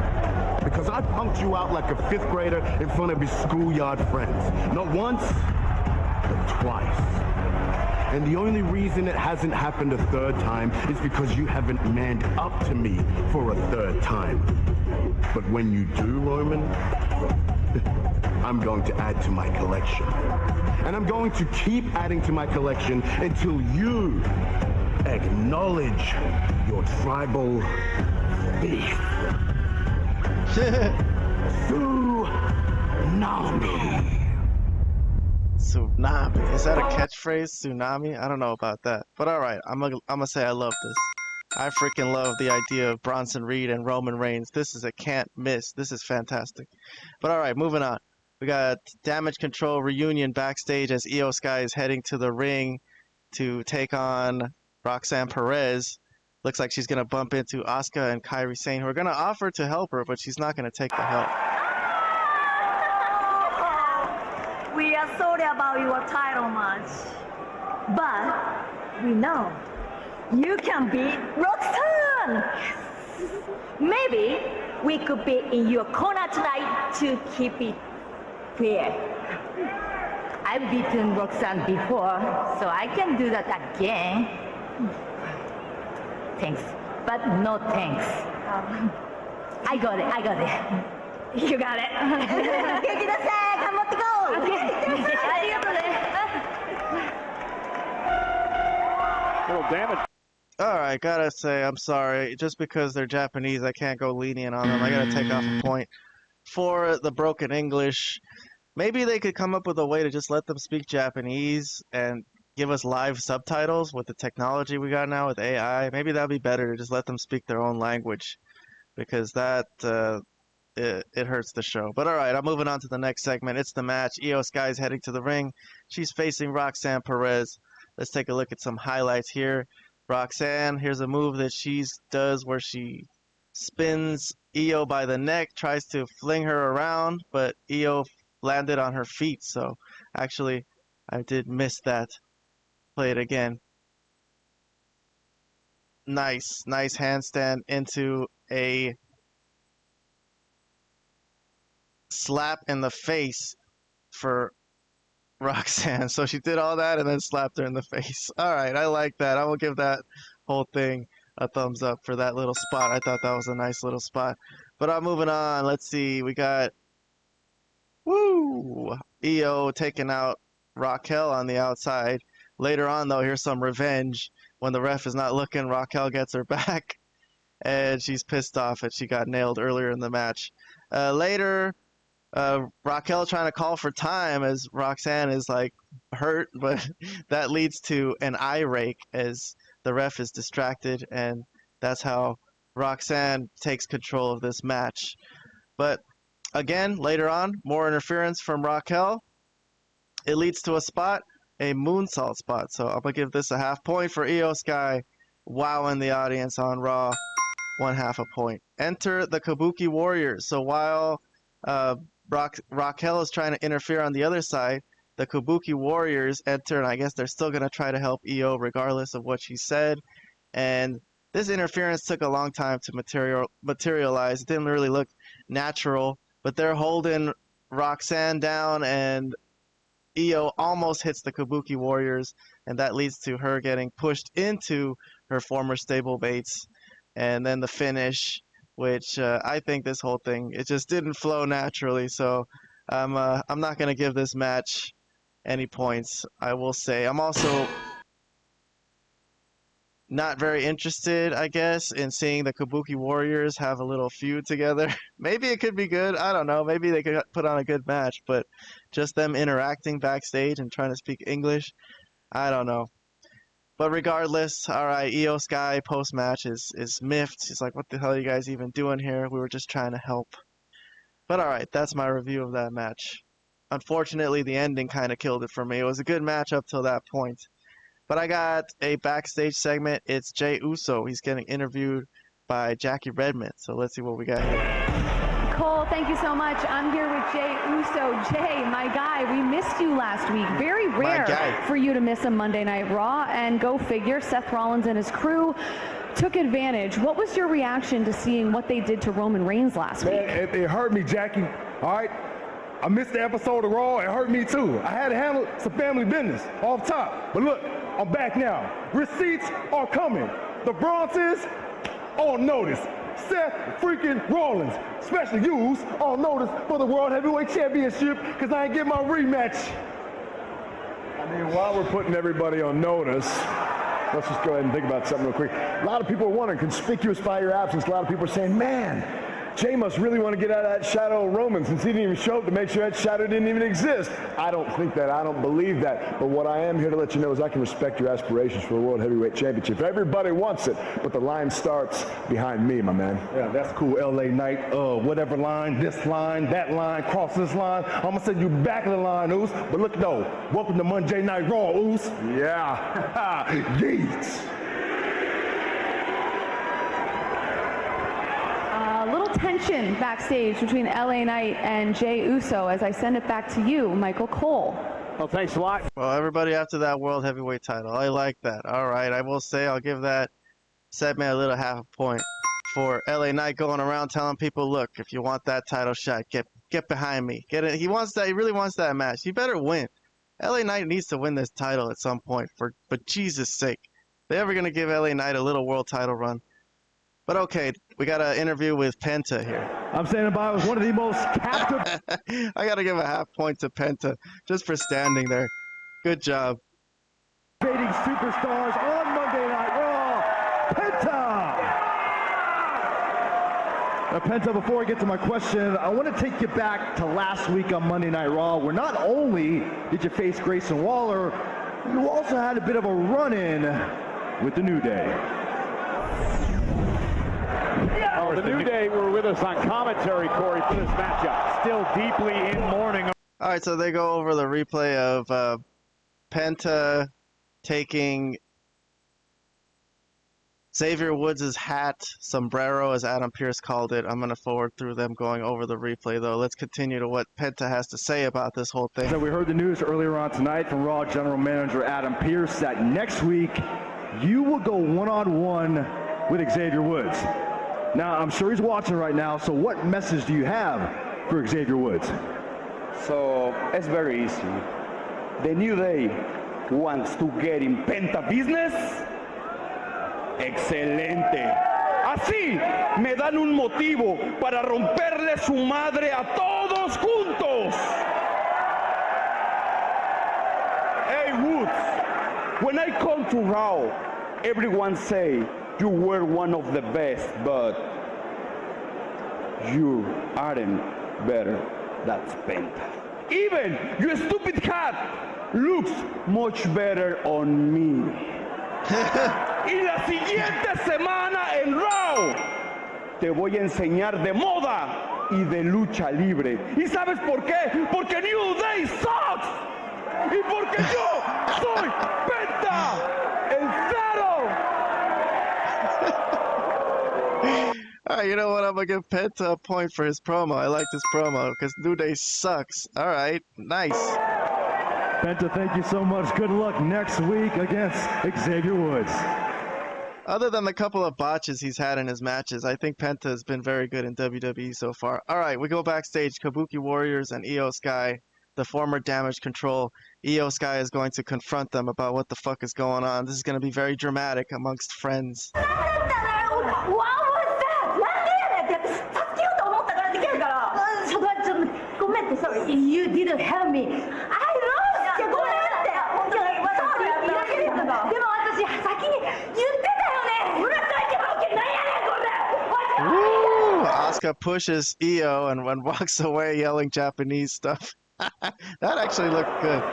Because I punked you out like a 5th grader in front of his schoolyard friends. Not once, but twice. And the only reason it hasn't happened a 3rd time is because you haven't manned up to me for a 3rd time. But when you do, Roman, I'm going to add to my collection. And I'm going to keep adding to my collection until you acknowledge your tribal beef. Tsunami. Is that a catchphrase? Tsunami? I don't know about that. But alright, I'm gonna say I love this. I freaking love the idea of Bronson Reed and Roman Reigns. This is a can't miss. This is fantastic. But alright, moving on. We got Damage Control reunion backstage as Io Sky is heading to the ring to take on Roxanne Perez. Looks like she's gonna bump into Asuka and Kairi Sane, who are gonna offer to help her, but she's not gonna take the help. We are sorry about your title match, but we know you can beat Roxanne. Maybe we could be in your corner tonight to keep it fair. I've beaten Roxanne before, so I can do that again. thanks. But no thanks. I got it. You got it. 元気出せ頑張ってこう Okay. ありがとうね Little damage. All right, gotta say, I'm sorry. Just because they're Japanese, I can't go lenient on them. I gotta take off a point for the broken English. Maybe they could come up with a way to just let them speak Japanese and give us live subtitles with the technology we got now with AI. Maybe that'd be better to just let them speak their own language, because that it hurts the show. But all right, I'm moving on to the next segment. It's the match. Io Sky's heading to the ring. She's facing Roxanne Perez. Let's take a look at some highlights here. Roxanne, here's a move that she does where she spins Io by the neck, tries to fling her around, but Io landed on her feet. So actually, I did miss that. Play it again. Nice handstand into a slap in the face for Roxanne. So she did all that and then slapped her in the face. All right, I like that. I will give that whole thing a thumbs up for that little spot. I thought that was a nice little spot. But I'm moving on. Let's see. We got Io taking out Raquel on the outside. Later on, though, here's some revenge. When the ref is not looking, Raquel gets her back, and she's pissed off that she got nailed earlier in the match. Later, Raquel trying to call for time as Roxanne is like hurt, but that leads to an eye rake as the ref is distracted, and that's how Roxanne takes control of this match. But again, later on, more interference from Raquel. It leads to a spot, a moonsault spot. So I'm gonna give this a half point for Io Sky, wowing the audience on Raw. 1/2 a point. Enter the Kabuki Warriors. So while Raquel is trying to interfere on the other side, the Kabuki Warriors enter, and I guess they're still going to try to help Io regardless of what she said. And this interference took a long time to materialize. It didn't really look natural, but they're holding Roxanne down, and Io almost hits the Kabuki Warriors, and that leads to her getting pushed into her former stablemates. And then the finish, which I think this whole thing, it just didn't flow naturally. So I'm not going to give this match any points. I will say I'm also not very interested, I guess, in seeing the Kabuki Warriors have a little feud together. Maybe it could be good. I don't know. Maybe they could put on a good match, but just them interacting backstage and trying to speak English, I don't know. But regardless, all right, Io Sky post-match is miffed. She's like, what the hell are you guys even doing here? We were just trying to help. But all right, that's my review of that match. Unfortunately, the ending kind of killed it for me. It was a good match up till that point. But I got a backstage segment. It's Jey Uso. He's getting interviewed by Jackie Redmond. So let's see what we got here. Cole, thank you so much. I'm here with Jey Uso. Jey, my guy, we missed you last week. Very rare for you to miss a Monday Night Raw. And go figure, Seth Rollins and his crew took advantage. What was your reaction to seeing what they did to Roman Reigns last week? It hurt me, Jackie. All right? I missed the episode of Raw. It hurt me, too. I had to handle some family business off top. But look, I'm back now. Receipts are coming. The Bronzes on notice. Seth freaking Rollins, special use on notice for the World Heavyweight Championship because I ain't get my rematch. I mean, while we're putting everybody on notice, let's just go ahead and think about something real quick. A lot of people are wondering, conspicuous by your absence, a lot of people are saying, man, Jey must really want to get out of that shadow of Roman since he didn't even show up to make sure that shadow didn't even exist. I don't think that. I don't believe that. But what I am here to let you know is I can respect your aspirations for the World Heavyweight Championship. Everybody wants it, but the line starts behind me, my man. Yeah, that's cool, LA Knight. Whatever line, this line, that line, cross this line. I'm going to send you back of the line, Oos. But look, though, welcome to Monday Night Raw, Oos. Yeah. Yeets. Little tension backstage between LA Knight and Jey Uso as I send it back to you, Michael Cole. Well, thanks a lot. Well, everybody after that World Heavyweight title. I like that. All right, I will say I'll give that segment a little half a point for LA Knight going around telling people, look, if you want that title shot, get behind me. Get it. He wants that. He really wants that match. He better win. LA Knight needs to win this title at some point for Jesus' sake. They ever going to give LA Knight a little world title run? But okay, we got an interview with Penta here. I'm standing by with one of the most captive. I got to give a half point to Penta just for standing there. Good job. Superstars on Monday Night Raw, Penta! Now, Penta, before I get to my question, I want to take you back to last week on Monday Night Raw, where not only did you face Grayson Waller, you also had a bit of a run-in with the New Day. The New Day were with us on commentary, Corey, for this matchup. Still deeply in mourning. All right, so they go over the replay of Penta taking Xavier Woods' hat, sombrero, as Adam Pearce called it. I'm going to forward through them going over the replay, though. Let's continue to what Penta has to say about this whole thing. So we heard the news earlier on tonight from Raw General Manager Adam Pearce that next week you will go one-on-one with Xavier Woods. Now, I'm sure he's watching right now, so what message do you have for Xavier Woods? So, it's very easy. The New Day wants to get in Penta business. Excelente. Así me dan un motivo para romperle su madre a todos juntos. Hey Woods, when I come to Raw, everyone say you were one of the best, but you aren't better. That's Penta. Even your stupid hat looks much better on me. Y la siguiente semana en Raw te voy a enseñar de moda y de lucha libre. ¿Y sabes por qué? Porque New Day sucks. Y porque yo soy Penta, el cero. All right, you know what? I'm going to give Penta a point for his promo. I like this promo because New Day sucks. All right, nice. Penta, thank you so much. Good luck next week against Xavier Woods. Other than the couple of botches he's had in his matches, I think Penta has been very good in WWE so far. All right, we go backstage. Kabuki Warriors and Io Sky, the former Damage Control. Io Sky is going to confront them about what the fuck is going on. This is going to be very dramatic amongst friends. You didn't help me. I lost! ごめんって。でも私先に言ってたよね。うるさいけどなんやねんこれ。 Woo! Asuka pushes Io and walks away yelling Japanese stuff. That actually looked good.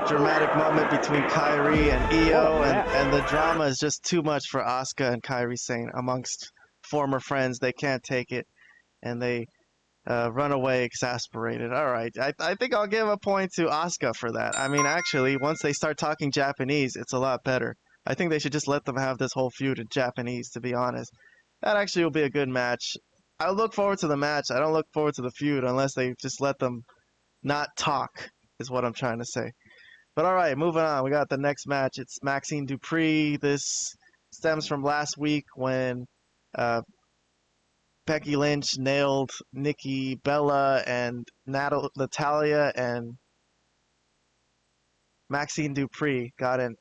Dramatic moment between Kairi and Io, and the drama is just too much for Asuka and Kairi Sane amongst former friends. They can't take it, and they run away exasperated. All right, I think I'll give a point to Asuka for that. I mean, actually, once they start talking Japanese, it's a lot better. I think they should just let them have this whole feud in Japanese, to be honest. That actually will be a good match. I look forward to the match. I don't look forward to the feud unless they just let them not talk, is what I'm trying to say. But all right, moving on. We got the next match. It's Maxine Dupree. This stems from last week when Becky Lynch nailed Nikki Bella and Natalia, and Maxine Dupree got in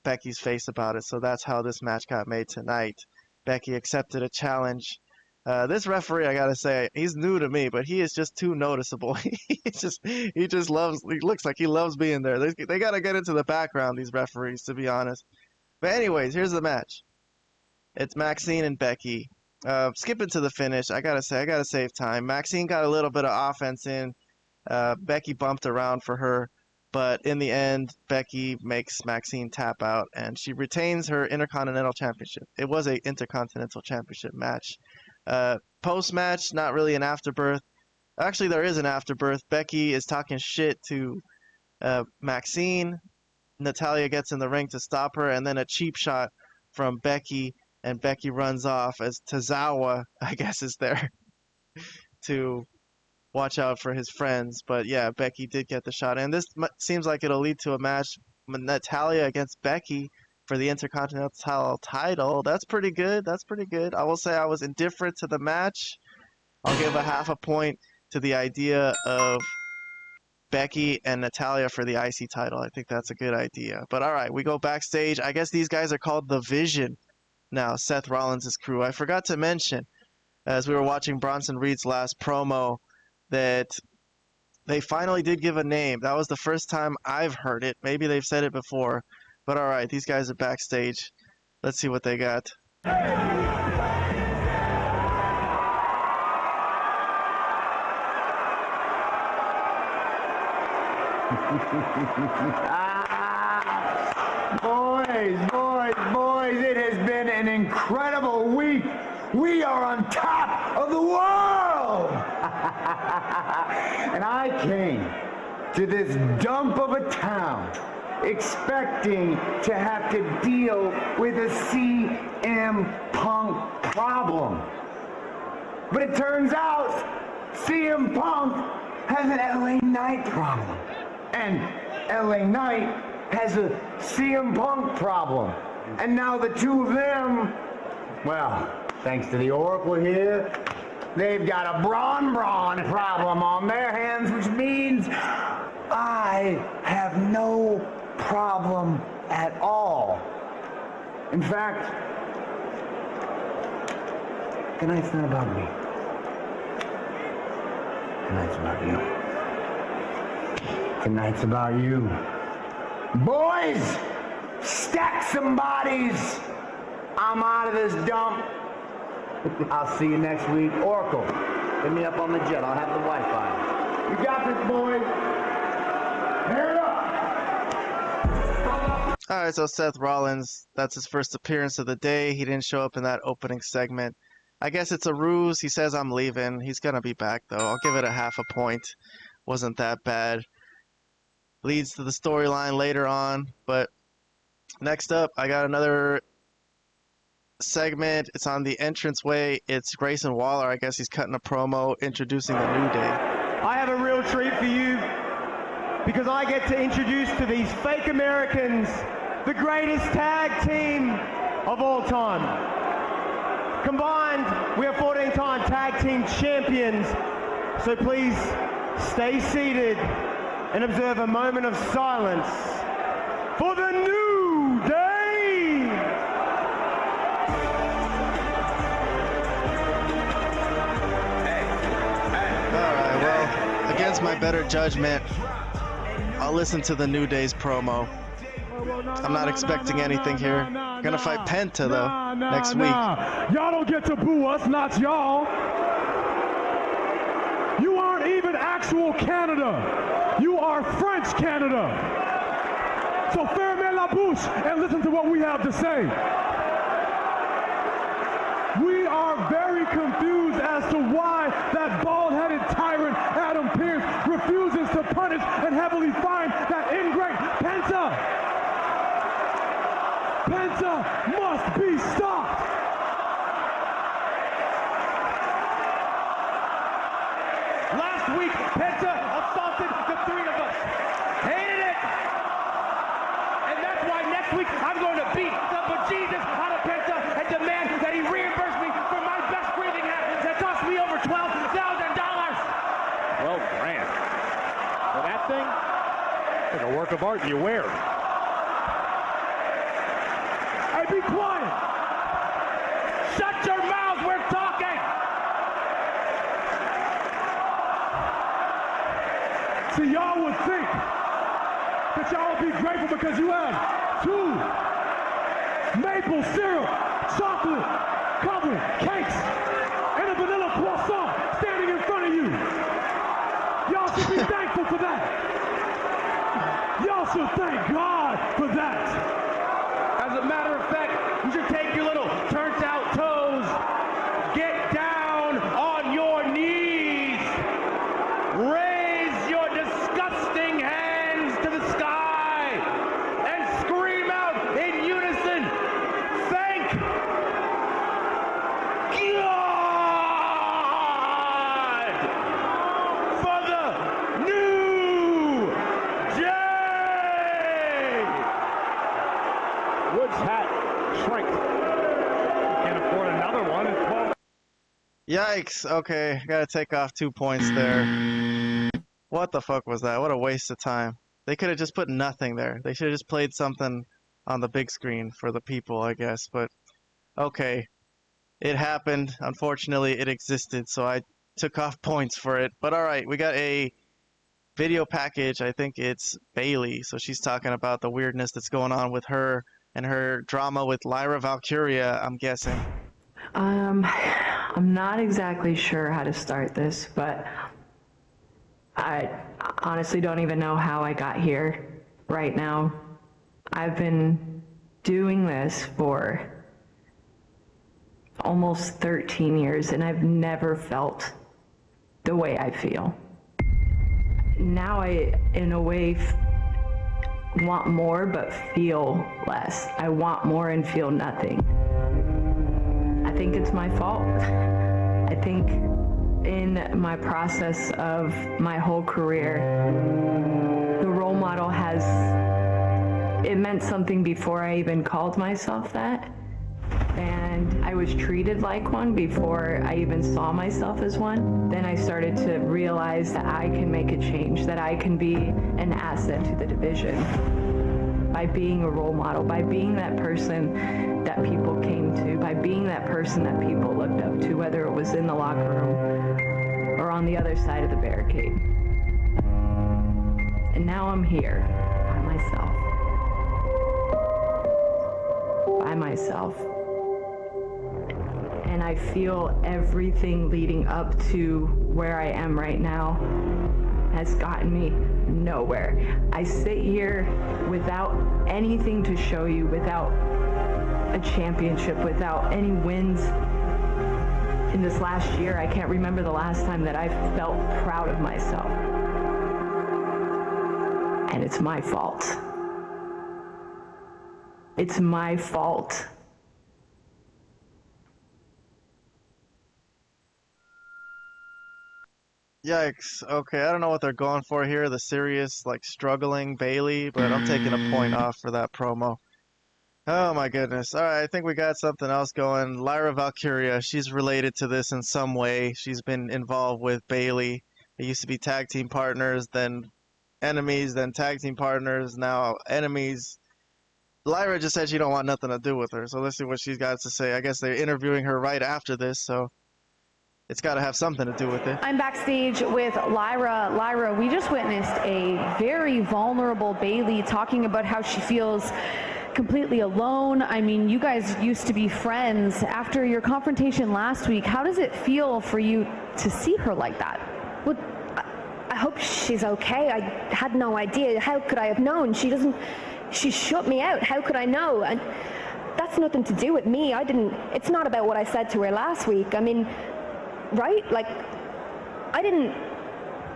Becky's face about it. So that's how this match got made tonight. Becky accepted a challenge. This referee, I gotta say, he's new to me, but he is just too noticeable. he looks like he loves being there. They gotta get into the background, these referees, to be honest. But anyways, here's the match. It's Maxine and Becky. Skipping to the finish, I gotta save time. Maxine got a little bit of offense in. Becky bumped around for her, but in the end, Becky makes Maxine tap out, and she retains her Intercontinental Championship. It was a Intercontinental Championship match. Post-match, not really an afterbirth. Actually, there is an afterbirth. Becky is talking shit to Maxine. Natalia gets in the ring to stop her, and then a cheap shot from Becky, and Becky runs off as Tozawa, I guess, is there to watch out for his friends. But yeah, Becky did get the shot, and this seems like it'll lead to a match, Natalia against Becky for the Intercontinental title. That's pretty good. That's pretty good. I will say I was indifferent to the match. I'll give a half a point to the idea of Becky and Natalya for the IC title. I think that's a good idea. But all right, we go backstage. I guess these guys are called The Vision now, Seth Rollins' crew. I forgot to mention, as we were watching Bronson Reed's last promo, that they finally did give a name. That was the first time I've heard it. Maybe they've said it before. But all right, these guys are backstage. Let's see what they got. Boys, it has been an incredible week. We are on top of the world. And I came to this dump of a town expecting to have to deal with a CM Punk problem. But it turns out CM Punk has an LA Knight problem. And LA Knight has a CM Punk problem. And now the two of them, well, thanks to the Oracle here, they've got a brawn problem on their hands, which means I have no problem at all. In fact, tonight's not about me. Tonight's about you. Tonight's about you. Boys, stack some bodies. I'm out of this dump. I'll see you next week. Oracle, hit me up on the jet. I'll have the Wi-Fi. You got this, boys. Pair it up. All right, so Seth Rollins, that's his first appearance of the day. He didn't show up in that opening segment. I guess it's a ruse. He says, I'm leaving. He's going to be back, though. I'll give it a half a point. Wasn't that bad. Leads to the storyline later on. But next up, I got another segment. It's on the entranceway. It's Grayson Waller. I guess he's cutting a promo introducing the New Day. I have a real treat for you because I get to introduce to these fake Americans the greatest tag team of all time. Combined, we are 14-time tag team champions. So please stay seated and observe a moment of silence for the New Day. All right, well, against my better judgment, I'll listen to the New Day's promo. I'm not expecting anything here. Gonna fight Penta, though, next week. Y'all don't get to boo us, not y'all. You aren't even actual Canada. You are French Canada. So fermez la bouche and listen to what we have to say. We are very confused as to why that bald-headed tyrant Adam Pearce refuses to punish and heavily fine that ingrate Penta. Penta must be stopped. Last week, Penta assaulted the three of us. Hated it. And that's why next week I'm going to beat the bejesus out of Penta and demand that he reimburse me for my best breathing hat that cost me over $12,000. 12 grand. For that thing? It's like a work of art you wear. Hey, be quiet. Shut your mouth, we're talking. See, y'all would think that y'all would be grateful because you have 2 maple syrup, chocolate covered cakes, and a vanilla croissant standing in front of you. Y'all should be thankful for that. Y'all should thank God for that. As a matter of fact, you should take your little turned out toes, get down on your knees, raise your disgusting hands to the sky, and scream out in unison, thank God for the New Day! Woods hat shrink. Can't afford another one. Yikes. Okay, gotta take off 2 points there. What the fuck was that? What a waste of time. They could have just put nothing there. They should have just played something on the big screen for the people, I guess. But, okay. It happened. Unfortunately, it existed, so I took off points for it. But alright, we got a video package. I think it's Bailey. So she's talking about the weirdness that's going on with her and her drama with Lyra Valkyria, I'm guessing. I'm not exactly sure how to start this, but I honestly don't even know how I got here right now. I've been doing this for almost 13 years, and I've never felt the way I feel. Now I, in a way, want more but feel less. I want more and feel nothing. I think it's my fault. I think in my process of my whole career, the role model it meant something before I even called myself that. And I was treated like one before I even saw myself as one. Then I started to realize that I can make a change, that I can be an asset to the division by being a role model, by being that person that people came to, by being that person that people looked up to, whether it was in the locker room or on the other side of the barricade. And now I'm here by myself. By myself. And I feel everything leading up to where I am right now has gotten me nowhere. I sit here without anything to show you, without a championship, without any wins in this last year. I can't remember the last time that I felt proud of myself. And it's my fault. It's my fault. Yikes. Okay, I don't know what they're going for here, the serious, like, struggling Bailey, but I'm taking a point off for that promo. Oh my goodness. Alright, I think we got something else going. Lyra Valkyria, she's related to this in some way. She's been involved with Bailey. They used to be tag team partners, then enemies, then tag team partners, now enemies. Lyra just said she don't want nothing to do with her, so let's see what she's got to say. I guess they're interviewing her right after this, so it's got to have something to do with it. I'm backstage with Lyra. Lyra, we just witnessed a very vulnerable Bailey talking about how she feels completely alone. I mean, you guys used to be friends. After your confrontation last week, how does it feel for you to see her like that? Well, I hope she's okay. I had no idea. How could I have known? She shut me out. How could I know? And that's nothing to do with me. It's not about what I said to her last week. I mean, right? Like,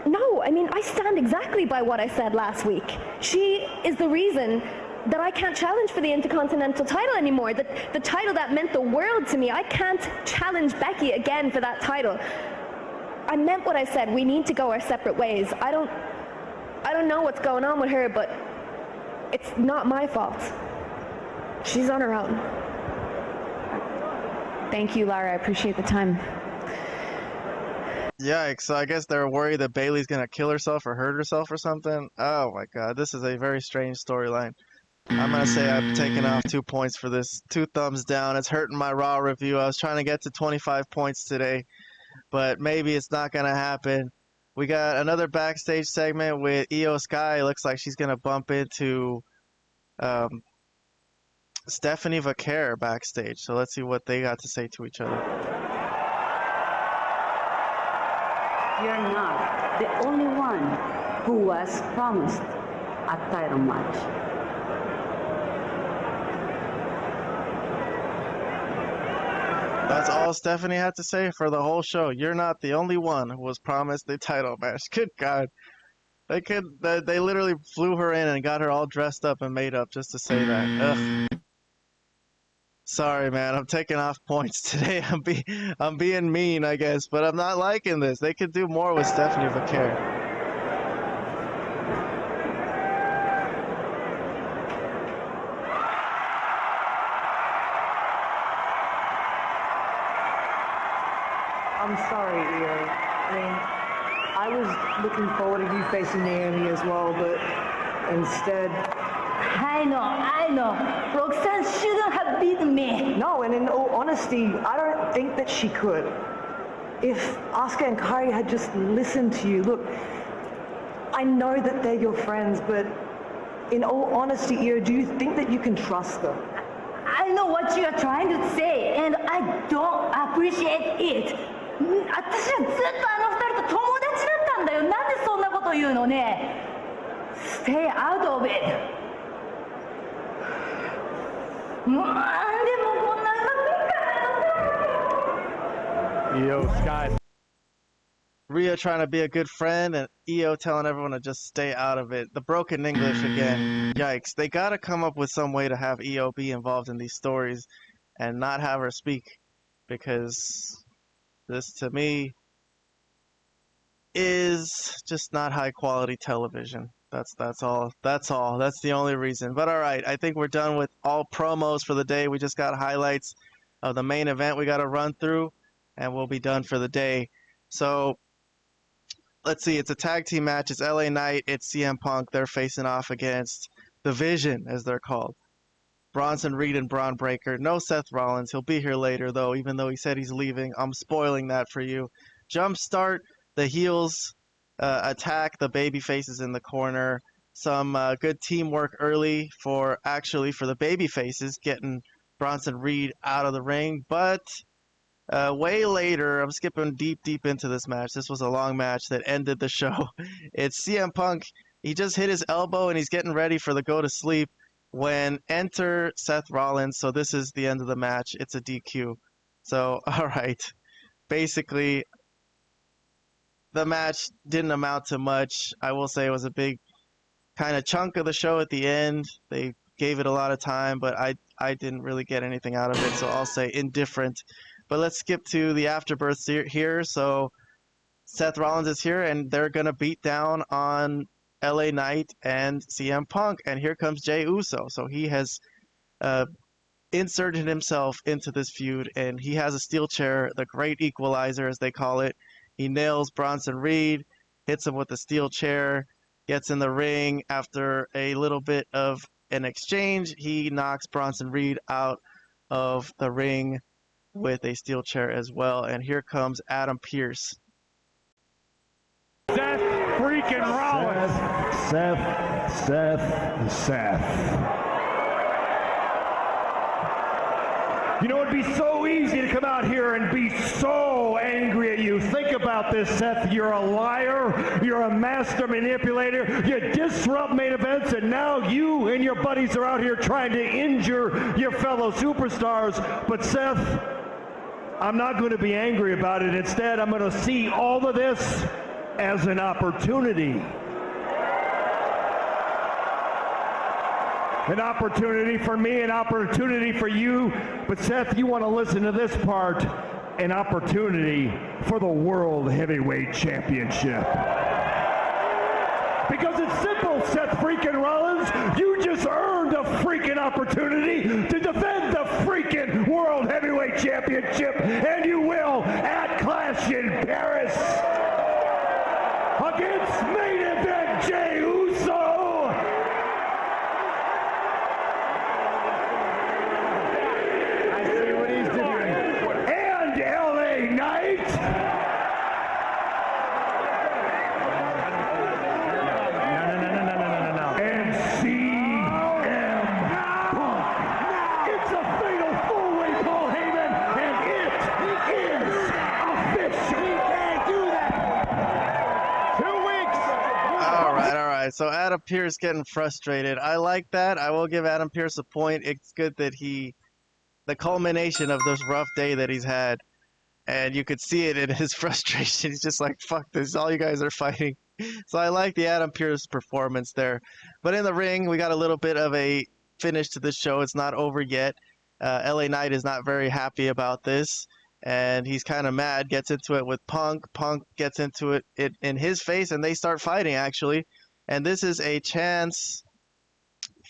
no, I mean, I stand exactly by what I said last week. She is the reason that I can't challenge for the Intercontinental title anymore. The title that meant the world to me. I can't challenge Becky again for that title. I meant what I said. We need to go our separate ways. I don't know what's going on with her, but it's not my fault. She's on her own. Thank you, Lara. I appreciate the time. Yikes, so I guess they're worried that Bailey's gonna kill herself or hurt herself or something. Oh my god, this is a very strange storyline. I'm gonna say I'm taking off 2 points for this. 2 thumbs down. It's hurting my Raw review. I was trying to get to 25 points today, but maybe it's not gonna happen. We got another backstage segment with Io Sky. Looks like she's gonna bump into Stephanie Vaquer backstage. So let's see what they got to say to each other. You're not the only one who was promised a title match. That's all Stephanie had to say for the whole show. You're not the only one who was promised the title match. Good God. They literally flew her in and got her all dressed up and made up just to say that. Ugh. Sorry, man. I'm taking off points today. I'm being mean, I guess, but I'm not liking this. They could do more with Stephanie Vaquer. sorry, Io. I mean, I was looking forward to you facing Naomi as well, but instead... I know. Roxanne shouldn't have beaten me. No, and in all honesty, I don't think that she could. If Asuka and Kairi had just listened to you, look, I know that they're your friends, but in all honesty, Io, do you think that you can trust them? I know what you are trying to say, and I don't appreciate it. 私はずっとあの二人と友達だったんだよ。なんでそんなこと言うのね。Stay out of it. なんでもこんなうまくいかないの。 Io Sky. Rhea trying to be a good friend and Io telling everyone to just stay out of it. The broken English again. Yikes. They got to come up with some way to have Io be involved in these stories and not have her speak, because this, to me, is just not high quality television. That's all. That's the only reason. But all right, I think we're done with all promos for the day. We just got highlights of the main event we got to run through, and we'll be done for the day. So let's see. It's a tag team match. It's LA Knight. It's CM Punk. They're facing off against the Vision, as they're called. Bronson Reed and Braun Breaker. No Seth Rollins. He'll be here later, though, even though he said he's leaving. I'm spoiling that for you. Jumpstart. The heels attack the baby faces in the corner. Some good teamwork early for the baby faces, getting Bronson Reed out of the ring. But way later, I'm skipping deep into this match. This was a long match that ended the show. It's CM Punk. He just hit his elbow and he's getting ready for the go to sleep when enter Seth Rollins. So this is the end of the match. It's a DQ. So, all right. Basically, the match didn't amount to much. I will say it was a big kind of chunk of the show at the end. They gave it a lot of time, but I didn't really get anything out of it, so I'll say indifferent. But let's skip to the afterbirth here. So Seth Rollins is here, and they're going to beat down on LA Knight and CM Punk, and here comes Jey Uso. So he has inserted himself into this feud, and he has a steel chair, the great equalizer, as they call it. He nails Bronson Reed, hits him with a steel chair, gets in the ring. After a little bit of an exchange, he knocks Bronson Reed out of the ring with a steel chair as well. And here comes Adam Pearce. Seth freaking Rollins. Seth. You know, it'd be so easy to come out here and be so angry at you. Think about this, Seth. You're a liar. You're a master manipulator. You disrupt main events, and now you and your buddies are out here trying to injure your fellow superstars. But Seth, I'm not going to be angry about it. Instead, I'm going to see all of this as an opportunity. An opportunity for me, an opportunity for you. But Seth, you want to listen to this part. An opportunity for the World Heavyweight Championship. Because it's simple, Seth freaking Rollins. You just earned a freaking opportunity to defend the freaking World Heavyweight Championship. And you will at Clash in Paris. Against main event Jey Uso. So Adam Pearce getting frustrated. I like that. I will give Adam Pearce a point. It's good that the culmination of this rough day that he's had, and you could see it in his frustration. He's just like, fuck this, all you guys are fighting. So I like the Adam Pearce performance there. But in the ring, we got a little bit of a finish to the show. It's not over yet. LA Knight is not very happy about this, and he's kind of mad, gets into it with Punk. Punk gets into it in his face, and they start fighting, actually. And this is a chance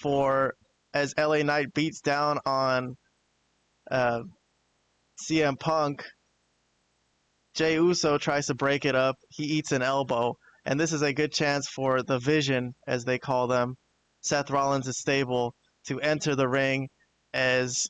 for, as LA Knight beats down on CM Punk, Jey Uso tries to break it up. He eats an elbow. And this is a good chance for the Vision, as they call them, Seth Rollins' stable, to enter the ring as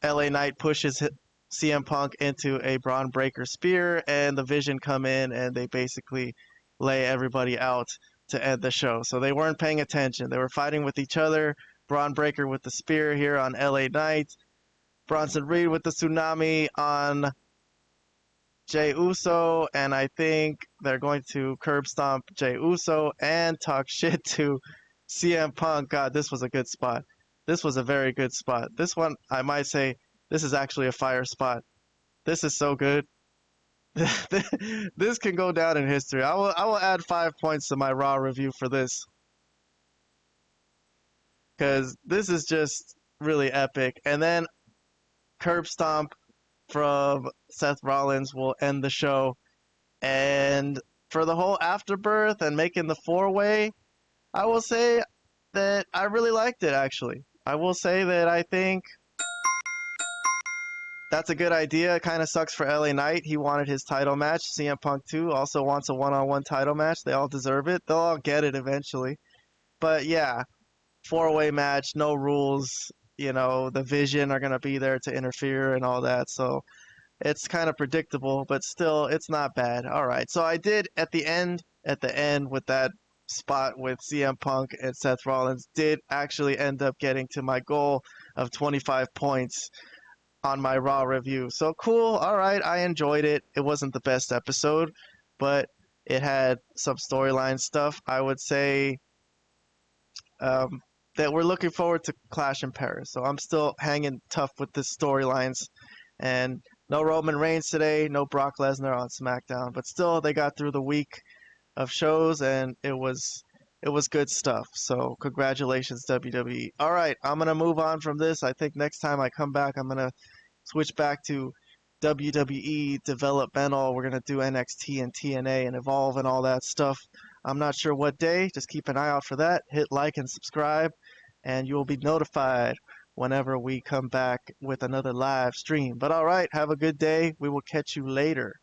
LA Knight pushes CM Punk into a Braun Breaker spear, and the Vision come in and they basically lay everybody out to end the show. So they weren't paying attention. They were fighting with each other. Braun Breaker with the spear here on LA Knight. Bronson Reed with the tsunami on Jey Uso, and I think they're going to curb stomp Jey Uso and talk shit to CM Punk. God, this was a good spot. This was a very good spot. This one, I might say, this is actually a fire spot. This is so good. This can go down in history. I will add 5 points to my Raw review for this, because this is just really epic. And then curb stomp from Seth Rollins will end the show. And for the whole afterbirth and making the four-way, I will say that I really liked it, actually. I will say that I think that's a good idea. It kind of sucks for LA Knight. He wanted his title match. CM Punk, too, also wants a one-on-one title match. They all deserve it. They'll all get it eventually. But yeah, four-way match, no rules. You know, the Vision are going to be there to interfere and all that. So it's kind of predictable, but still, it's not bad. All right. So I did at the end with that spot with CM Punk and Seth Rollins, did actually end up getting to my goal of 25 points on my Raw review. So cool. All right. I enjoyed it. It wasn't the best episode, but it had some storyline stuff. I would say that we're looking forward to Clash in Paris. So I'm still hanging tough with the storylines. And no Roman Reigns today, no Brock Lesnar on SmackDown. But still, they got through the week of shows, and it was good stuff. So congratulations, WWE. All right, I'm going to move on from this. I think next time I come back, I'm going to switch back to WWE developmental. We're going to do NXT and TNA and Evolve and all that stuff. I'm not sure what day. Just keep an eye out for that. Hit like and subscribe, and you will be notified whenever we come back with another live stream. But all right, have a good day. We will catch you later.